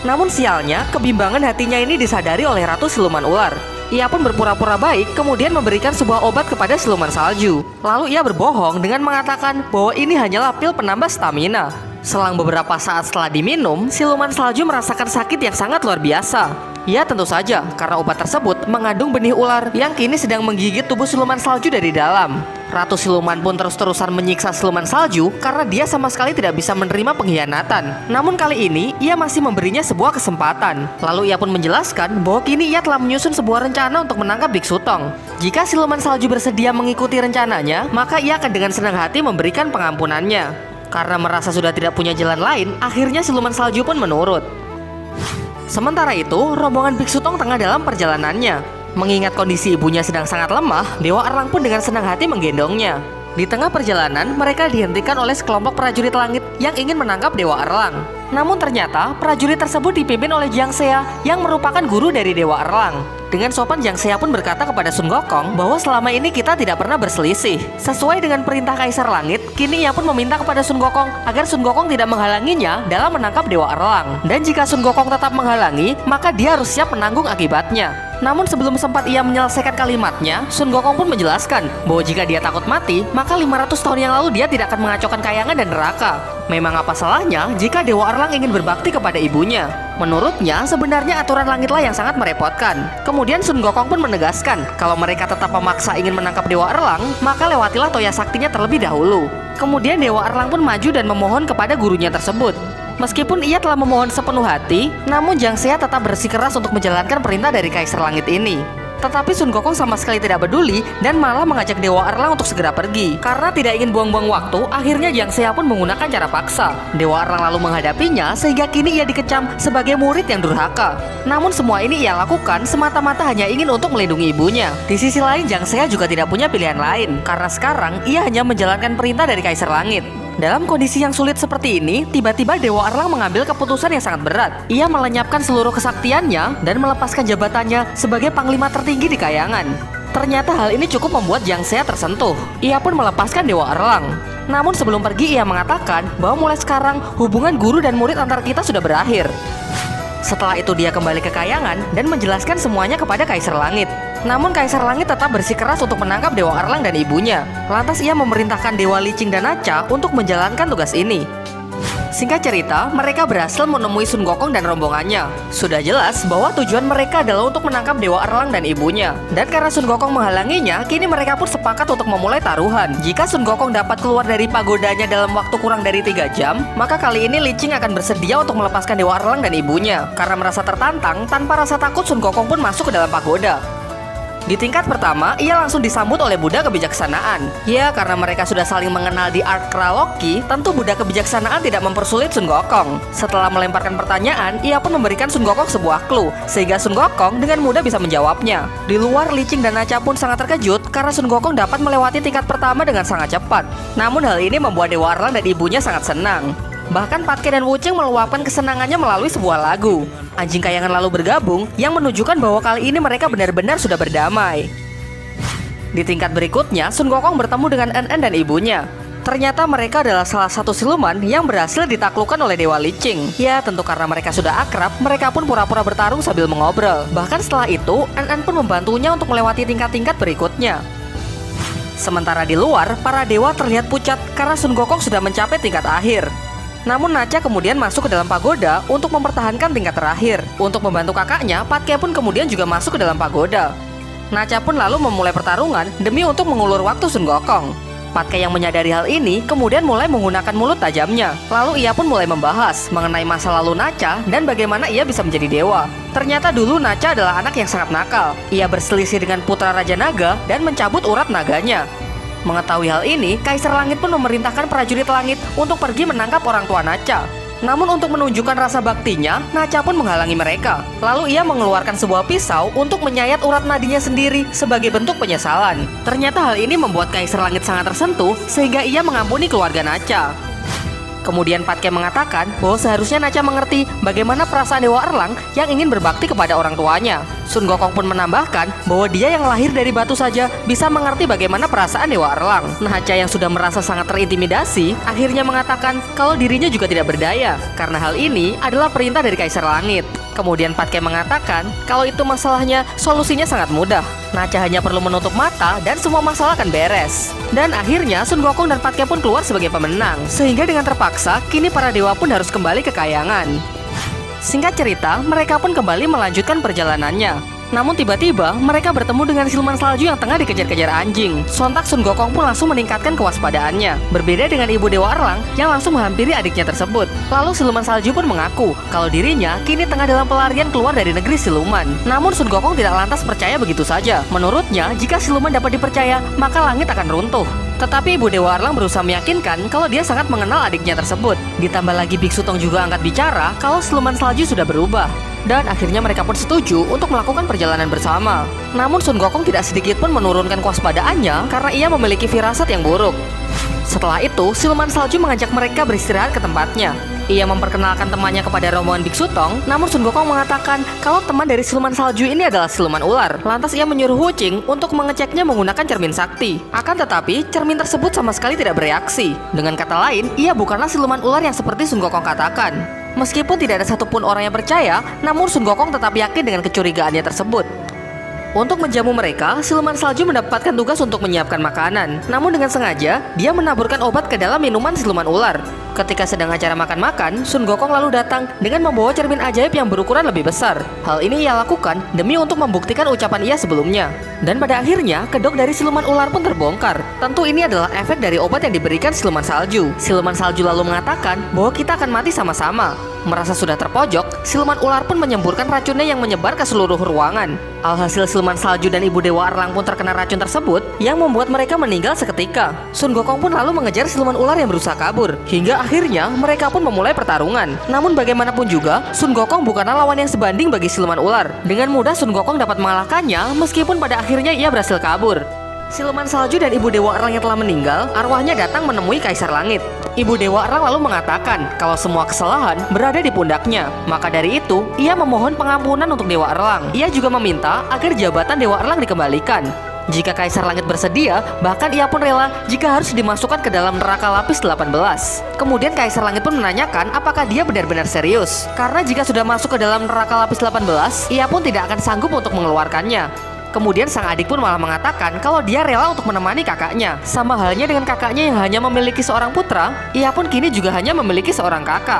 Namun sialnya, kebimbangan hatinya ini disadari oleh Ratu Siluman Ular. Ia pun berpura-pura baik, kemudian memberikan sebuah obat kepada siluman salju. Lalu ia berbohong dengan mengatakan bahwa ini hanyalah pil penambah stamina. Selang beberapa saat setelah diminum, siluman salju merasakan sakit yang sangat luar biasa. Ya tentu saja, karena obat tersebut mengandung benih ular yang kini sedang menggigit tubuh siluman salju dari dalam. Ratu Siluman pun terus-terusan menyiksa siluman salju karena dia sama sekali tidak bisa menerima pengkhianatan. Namun kali ini, ia masih memberinya sebuah kesempatan. Lalu ia pun menjelaskan bahwa kini ia telah menyusun sebuah rencana untuk menangkap Biksu Tong. Jika siluman salju bersedia mengikuti rencananya, maka ia akan dengan senang hati memberikan pengampunannya. Karena merasa sudah tidak punya jalan lain, akhirnya siluman salju pun menurut. Sementara itu, rombongan Biksu Tong tengah dalam perjalanannya. Mengingat kondisi ibunya sedang sangat lemah, Dewa Erlang pun dengan senang hati menggendongnya. Di tengah perjalanan, mereka dihentikan oleh sekelompok prajurit langit yang ingin menangkap Dewa Erlang. Namun ternyata, prajurit tersebut dipimpin oleh Jiang Xia yang merupakan guru dari Dewa Erlang. Dengan sopan, Jiang Xia pun berkata kepada Sun Gokong bahwa selama ini kita tidak pernah berselisih. Sesuai dengan perintah Kaisar Langit, kini ia pun meminta kepada Sun Gokong agar Sun Gokong tidak menghalanginya dalam menangkap Dewa Erlang. Dan jika Sun Gokong tetap menghalangi, maka dia harus siap menanggung akibatnya. Namun sebelum sempat ia menyelesaikan kalimatnya, Sun Gokong pun menjelaskan bahwa jika dia takut mati, maka 500 tahun yang lalu dia tidak akan mengacaukan kayangan dan neraka. Memang apa salahnya jika Dewa Erlang ingin berbakti kepada ibunya? Menurutnya, sebenarnya aturan langitlah yang sangat merepotkan. Kemudian Sun Gokong pun menegaskan, kalau mereka tetap memaksa ingin menangkap Dewa Erlang, maka lewatilah toya saktinya terlebih dahulu. Kemudian Dewa Erlang pun maju dan memohon kepada gurunya tersebut. Meskipun ia telah memohon sepenuh hati, namun Jiang Xia tetap bersikeras untuk menjalankan perintah dari Kaisar Langit ini. Tetapi Sun Gokong sama sekali tidak peduli dan malah mengajak Dewa Erlang untuk segera pergi. Karena tidak ingin buang-buang waktu, akhirnya Jiang Xia pun menggunakan cara paksa. Dewa Erlang lalu menghadapinya sehingga kini ia dikecam sebagai murid yang durhaka. Namun semua ini ia lakukan semata-mata hanya ingin untuk melindungi ibunya. Di sisi lain, Jiang Xia juga tidak punya pilihan lain karena sekarang ia hanya menjalankan perintah dari Kaisar Langit. Dalam kondisi yang sulit seperti ini, tiba-tiba Dewa Erlang mengambil keputusan yang sangat berat. Ia melenyapkan seluruh kesaktiannya dan melepaskan jabatannya sebagai panglima tertinggi di kayangan. Ternyata hal ini cukup membuat Jiang Xia tersentuh. Ia pun melepaskan Dewa Erlang. Namun sebelum pergi ia mengatakan bahwa mulai sekarang hubungan guru dan murid antar kita sudah berakhir. Setelah itu dia kembali ke kayangan dan menjelaskan semuanya kepada Kaisar Langit. Namun Kaisar Langit tetap bersikeras untuk menangkap Dewa Erlang dan ibunya. Lantas ia memerintahkan Dewa Licing dan Nacha untuk menjalankan tugas ini. Singkat cerita, mereka berhasil menemui Sun Gokong dan rombongannya. Sudah jelas bahwa tujuan mereka adalah untuk menangkap Dewa Erlang dan ibunya. Dan karena Sun Gokong menghalanginya, kini mereka pun sepakat untuk memulai taruhan. Jika Sun Gokong dapat keluar dari pagodanya dalam waktu kurang dari 3 jam, maka kali ini Licing akan bersedia untuk melepaskan Dewa Erlang dan ibunya. Karena merasa tertantang, tanpa rasa takut Sun Gokong pun masuk ke dalam pagoda. Di tingkat pertama, ia langsung disambut oleh Buddha Kebijaksanaan. Ya, karena mereka sudah saling mengenal di Art Kraloki, tentu Buddha Kebijaksanaan tidak mempersulit Sun Gokong. Setelah melemparkan pertanyaan, ia pun memberikan Sun Gokong sebuah clue, sehingga Sun Gokong dengan mudah bisa menjawabnya. Di luar, Licing dan Nacha pun sangat terkejut karena Sun Gokong dapat melewati tingkat pertama dengan sangat cepat. Namun hal ini membuat Dewa Erlang dan ibunya sangat senang. Bahkan Patke dan Wucheng meluapkan kesenangannya melalui sebuah lagu. Anjing kayangan lalu bergabung yang menunjukkan bahwa kali ini mereka benar-benar sudah berdamai. Di tingkat berikutnya, Sun Gokong bertemu dengan En dan ibunya. Ternyata mereka adalah salah satu siluman yang berhasil ditaklukkan oleh Dewa Licing. Ya, tentu karena mereka sudah akrab, mereka pun pura-pura bertarung sambil mengobrol. Bahkan setelah itu, En pun membantunya untuk melewati tingkat-tingkat berikutnya. Sementara di luar, para dewa terlihat pucat karena Sun Gokong sudah mencapai tingkat akhir. Namun Nacha kemudian masuk ke dalam pagoda untuk mempertahankan tingkat terakhir. Untuk membantu kakaknya, Patke pun kemudian juga masuk ke dalam pagoda. Nacha pun lalu memulai pertarungan demi untuk mengulur waktu Sun Gokong. Patke yang menyadari hal ini kemudian mulai menggunakan mulut tajamnya. Lalu ia pun mulai membahas mengenai masa lalu Nacha dan bagaimana ia bisa menjadi dewa. Ternyata dulu Nacha adalah anak yang sangat nakal. Ia berselisih dengan putra Raja Naga dan mencabut urat naganya. Mengetahui hal ini, Kaisar Langit pun memerintahkan prajurit langit untuk pergi menangkap orang tua Nacha. Namun untuk menunjukkan rasa baktinya, Nacha pun menghalangi mereka. Lalu ia mengeluarkan sebuah pisau untuk menyayat urat nadinya sendiri sebagai bentuk penyesalan. Ternyata hal ini membuat Kaisar Langit sangat tersentuh sehingga ia mengampuni keluarga Nacha. Kemudian Patke mengatakan bahwa seharusnya Nacha mengerti bagaimana perasaan Dewa Erlang yang ingin berbakti kepada orang tuanya. Sun Gokong pun menambahkan bahwa dia yang lahir dari batu saja bisa mengerti bagaimana perasaan Dewa Erlang. Nacha yang sudah merasa sangat terintimidasi akhirnya mengatakan kalau dirinya juga tidak berdaya karena hal ini adalah perintah dari Kaisar Langit. Kemudian Patke mengatakan kalau itu masalahnya, solusinya sangat mudah. Nacha hanya perlu menutup mata dan semua masalah akan beres. Dan akhirnya Sun Gokong dan Patke pun keluar sebagai pemenang. Sehingga dengan terpaksa, kini para dewa pun harus kembali ke kayangan. Singkat cerita, mereka pun kembali melanjutkan perjalanannya. Namun tiba-tiba mereka bertemu dengan siluman salju yang tengah dikejar-kejar anjing. Sontak Sun Gokong pun langsung meningkatkan kewaspadaannya. Berbeda dengan ibu Dewa Erlang yang langsung menghampiri adiknya tersebut. Lalu siluman salju pun mengaku kalau dirinya kini tengah dalam pelarian keluar dari negeri siluman. Namun Sun Gokong tidak lantas percaya begitu saja. Menurutnya, jika siluman dapat dipercaya, maka langit akan runtuh. Tetapi ibu Dewa Erlang berusaha meyakinkan kalau dia sangat mengenal adiknya tersebut. Ditambah lagi Biksu Tong juga angkat bicara kalau siluman salju sudah berubah. Dan akhirnya mereka pun setuju untuk melakukan perjalanan bersama. Namun Sun Gokong tidak sedikit pun menurunkan kewaspadaannya karena ia memiliki firasat yang buruk. Setelah itu, siluman salju mengajak mereka beristirahat ke tempatnya. Ia memperkenalkan temannya kepada rombongan Biksu Tong, namun Sun Gokong mengatakan kalau teman dari siluman salju ini adalah siluman ular. Lantas ia menyuruh Hu Qing untuk mengeceknya menggunakan cermin sakti. Akan tetapi, cermin tersebut sama sekali tidak bereaksi. Dengan kata lain, ia bukanlah siluman ular yang seperti Sun Gokong katakan. Meskipun tidak ada satupun orang yang percaya, namun Sun Gokong tetap yakin dengan kecurigaannya tersebut. Untuk menjamu mereka, siluman salju mendapatkan tugas untuk menyiapkan makanan. Namun dengan sengaja, dia menaburkan obat ke dalam minuman siluman ular. Ketika sedang acara makan-makan, Sun Gokong lalu datang dengan membawa cermin ajaib yang berukuran lebih besar. Hal ini ia lakukan demi untuk membuktikan ucapan ia sebelumnya. Dan pada akhirnya, kedok dari siluman ular pun terbongkar. Tentu ini adalah efek dari obat yang diberikan siluman salju. Siluman salju lalu mengatakan bahwa kita akan mati sama-sama. Merasa sudah terpojok, siluman ular pun menyemburkan racunnya yang menyebar ke seluruh ruangan. Alhasil siluman salju dan ibu Dewa Erlang pun terkena racun tersebut yang membuat mereka meninggal seketika. Sun Gokong pun lalu mengejar siluman ular yang berusaha kabur. Hingga akhirnya mereka pun memulai pertarungan. Namun bagaimanapun juga, Sun Gokong bukanlah lawan yang sebanding bagi siluman ular. Dengan mudah Sun Gokong dapat mengalahkannya meskipun pada akhirnya ia berhasil kabur. Siluman salju dan ibu Dewa Erlang yang telah meninggal, arwahnya datang menemui Kaisar Langit. Ibu Dewa Erlang lalu mengatakan kalau semua kesalahan berada di pundaknya. Maka dari itu, ia memohon pengampunan untuk Dewa Erlang. Ia juga meminta agar jabatan Dewa Erlang dikembalikan. Jika Kaisar Langit bersedia, bahkan ia pun rela jika harus dimasukkan ke dalam neraka lapis 18. Kemudian Kaisar Langit pun menanyakan apakah dia benar-benar serius. Karena jika sudah masuk ke dalam neraka lapis 18, ia pun tidak akan sanggup untuk mengeluarkannya. Kemudian sang adik pun malah mengatakan kalau dia rela untuk menemani kakaknya. Sama halnya dengan kakaknya yang hanya memiliki seorang putra, ia pun kini juga hanya memiliki seorang kakak.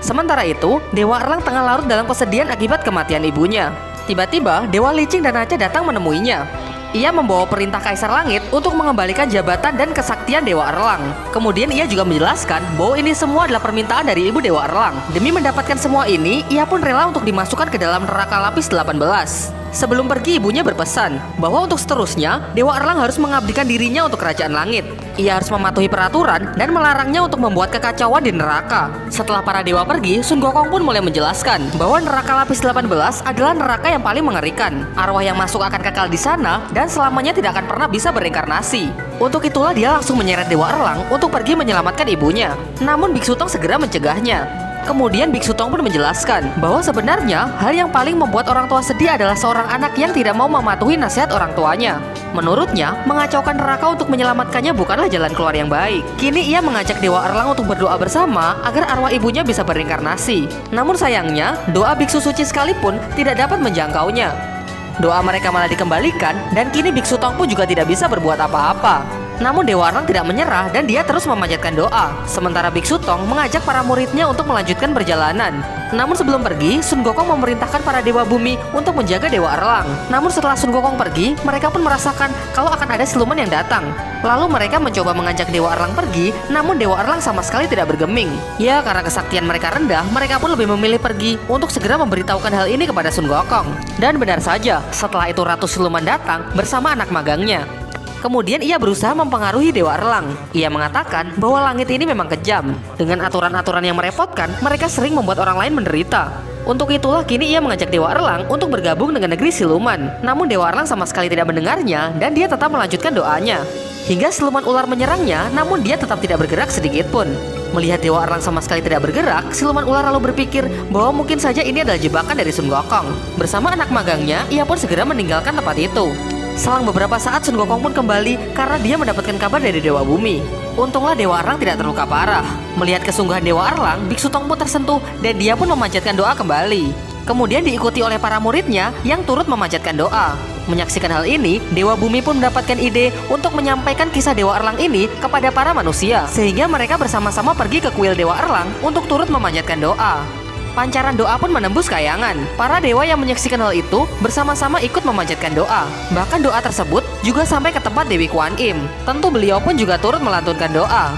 Sementara itu, Dewa Erlang tengah larut dalam kesedihan akibat kematian ibunya. Tiba-tiba, Dewa Licing dan Nacha datang menemuinya. Ia membawa perintah Kaisar Langit untuk mengembalikan jabatan dan kesaktian Dewa Erlang. Kemudian ia juga menjelaskan bahwa ini semua adalah permintaan dari ibu Dewa Erlang. Demi mendapatkan semua ini, ia pun rela untuk dimasukkan ke dalam neraka lapis 18. Sebelum pergi, ibunya berpesan bahwa untuk seterusnya, Dewa Erlang harus mengabdikan dirinya untuk kerajaan langit. Ia harus mematuhi peraturan dan melarangnya untuk membuat kekacauan di neraka. Setelah para dewa pergi, Sun Gokong pun mulai menjelaskan bahwa neraka lapis 18 adalah neraka yang paling mengerikan. Arwah yang masuk akan kekal di sana dan selamanya tidak akan pernah bisa bereinkarnasi. Untuk itulah dia langsung menyeret Dewa Erlang untuk pergi menyelamatkan ibunya. Namun Biksu Tong segera mencegahnya. Kemudian Biksu Tong pun menjelaskan bahwa sebenarnya hal yang paling membuat orang tua sedih adalah seorang anak yang tidak mau mematuhi nasihat orang tuanya. Menurutnya, mengacaukan neraka untuk menyelamatkannya bukanlah jalan keluar yang baik. Kini ia mengajak Dewa Erlang untuk berdoa bersama agar arwah ibunya bisa berinkarnasi. Namun sayangnya, doa biksu suci sekalipun tidak dapat menjangkaunya. doa mereka malah dikembalikan dan kini Biksu Tong pun juga tidak bisa berbuat apa-apa. Namun Dewa Erlang tidak menyerah dan dia terus memanjatkan doa. Sementara Biksu Tong mengajak para muridnya untuk melanjutkan perjalanan. Namun sebelum pergi, Sun Gokong memerintahkan para Dewa Bumi untuk menjaga Dewa Erlang. Namun setelah Sun Gokong pergi, mereka pun merasakan kalau akan ada siluman yang datang. Lalu mereka mencoba mengajak Dewa Erlang pergi, namun Dewa Erlang sama sekali tidak bergeming. Ya, karena kesaktian mereka rendah, mereka pun lebih memilih pergi untuk segera memberitahukan hal ini kepada Sun Gokong. Dan benar saja, setelah itu Ratu Siluman datang bersama anak magangnya. Kemudian ia berusaha mempengaruhi Dewa Erlang. Ia mengatakan bahwa langit ini memang kejam. Dengan aturan-aturan yang merepotkan, mereka sering membuat orang lain menderita. Untuk itulah kini ia mengajak Dewa Erlang untuk bergabung dengan negeri siluman. Namun Dewa Erlang sama sekali tidak mendengarnya dan dia tetap melanjutkan doanya. Hingga siluman ular menyerangnya, namun dia tetap tidak bergerak sedikit pun. Melihat Dewa Erlang sama sekali tidak bergerak, siluman ular lalu berpikir bahwa mungkin saja ini adalah jebakan dari Sun Gokong. Bersama anak magangnya, ia pun segera meninggalkan tempat itu. Selang beberapa saat Sun Gokong pun kembali karena dia mendapatkan kabar dari Dewa Bumi. Untunglah Dewa Erlang tidak terluka parah. Melihat kesungguhan Dewa Erlang, Biksu Tong pun tersentuh dan dia pun memanjatkan doa kembali. Kemudian diikuti oleh para muridnya yang turut memanjatkan doa. Menyaksikan hal ini, Dewa Bumi pun mendapatkan ide untuk menyampaikan kisah Dewa Erlang ini kepada para manusia. Sehingga mereka bersama-sama pergi ke kuil Dewa Erlang untuk turut memanjatkan doa. Pancaran doa pun menembus kayangan. Para dewa yang menyaksikan hal itu bersama-sama ikut memanjatkan doa. Bahkan doa tersebut juga sampai ke tempat Dewi Kuan Im. Tentu beliau pun juga turut melantunkan doa.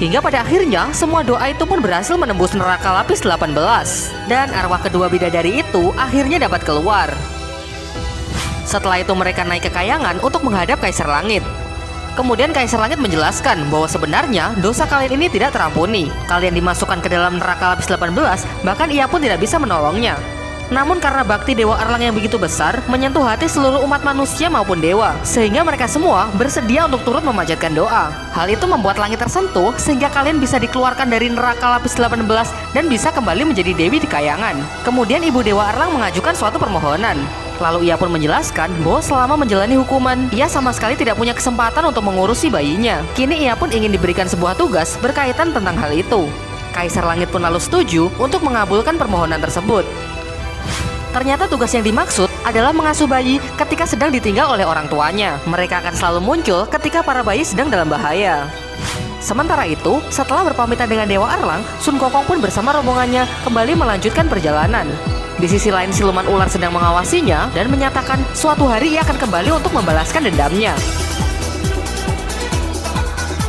Hingga pada akhirnya semua doa itu pun berhasil menembus neraka lapis 18. Dan arwah kedua bidadari itu akhirnya dapat keluar. Setelah itu mereka naik ke kayangan untuk menghadap Kaisar Langit. Kemudian Kaisar Langit menjelaskan bahwa sebenarnya dosa kalian ini tidak terampuni. Kalian dimasukkan ke dalam neraka lapis 18, bahkan ia pun tidak bisa menolongnya. Namun karena bakti Dewa Erlang yang begitu besar menyentuh hati seluruh umat manusia maupun dewa, sehingga mereka semua bersedia untuk turut memanjatkan doa. Hal itu membuat langit tersentuh sehingga kalian bisa dikeluarkan dari neraka lapis 18 dan bisa kembali menjadi dewi di kayangan. Kemudian Ibu Dewa Erlang mengajukan suatu permohonan. Lalu ia pun menjelaskan bahwa selama menjalani hukuman, ia sama sekali tidak punya kesempatan untuk mengurusi bayinya. Kini ia pun ingin diberikan sebuah tugas berkaitan tentang hal itu. Kaisar Langit pun lalu setuju untuk mengabulkan permohonan tersebut. Ternyata tugas yang dimaksud adalah mengasuh bayi ketika sedang ditinggal oleh orang tuanya. Mereka akan selalu muncul ketika para bayi sedang dalam bahaya. Sementara itu, setelah berpamitan dengan Dewa Erlang, Sun Gokong pun bersama rombongannya kembali melanjutkan perjalanan. Di sisi lain siluman ular sedang mengawasinya dan menyatakan suatu hari ia akan kembali untuk membalaskan dendamnya.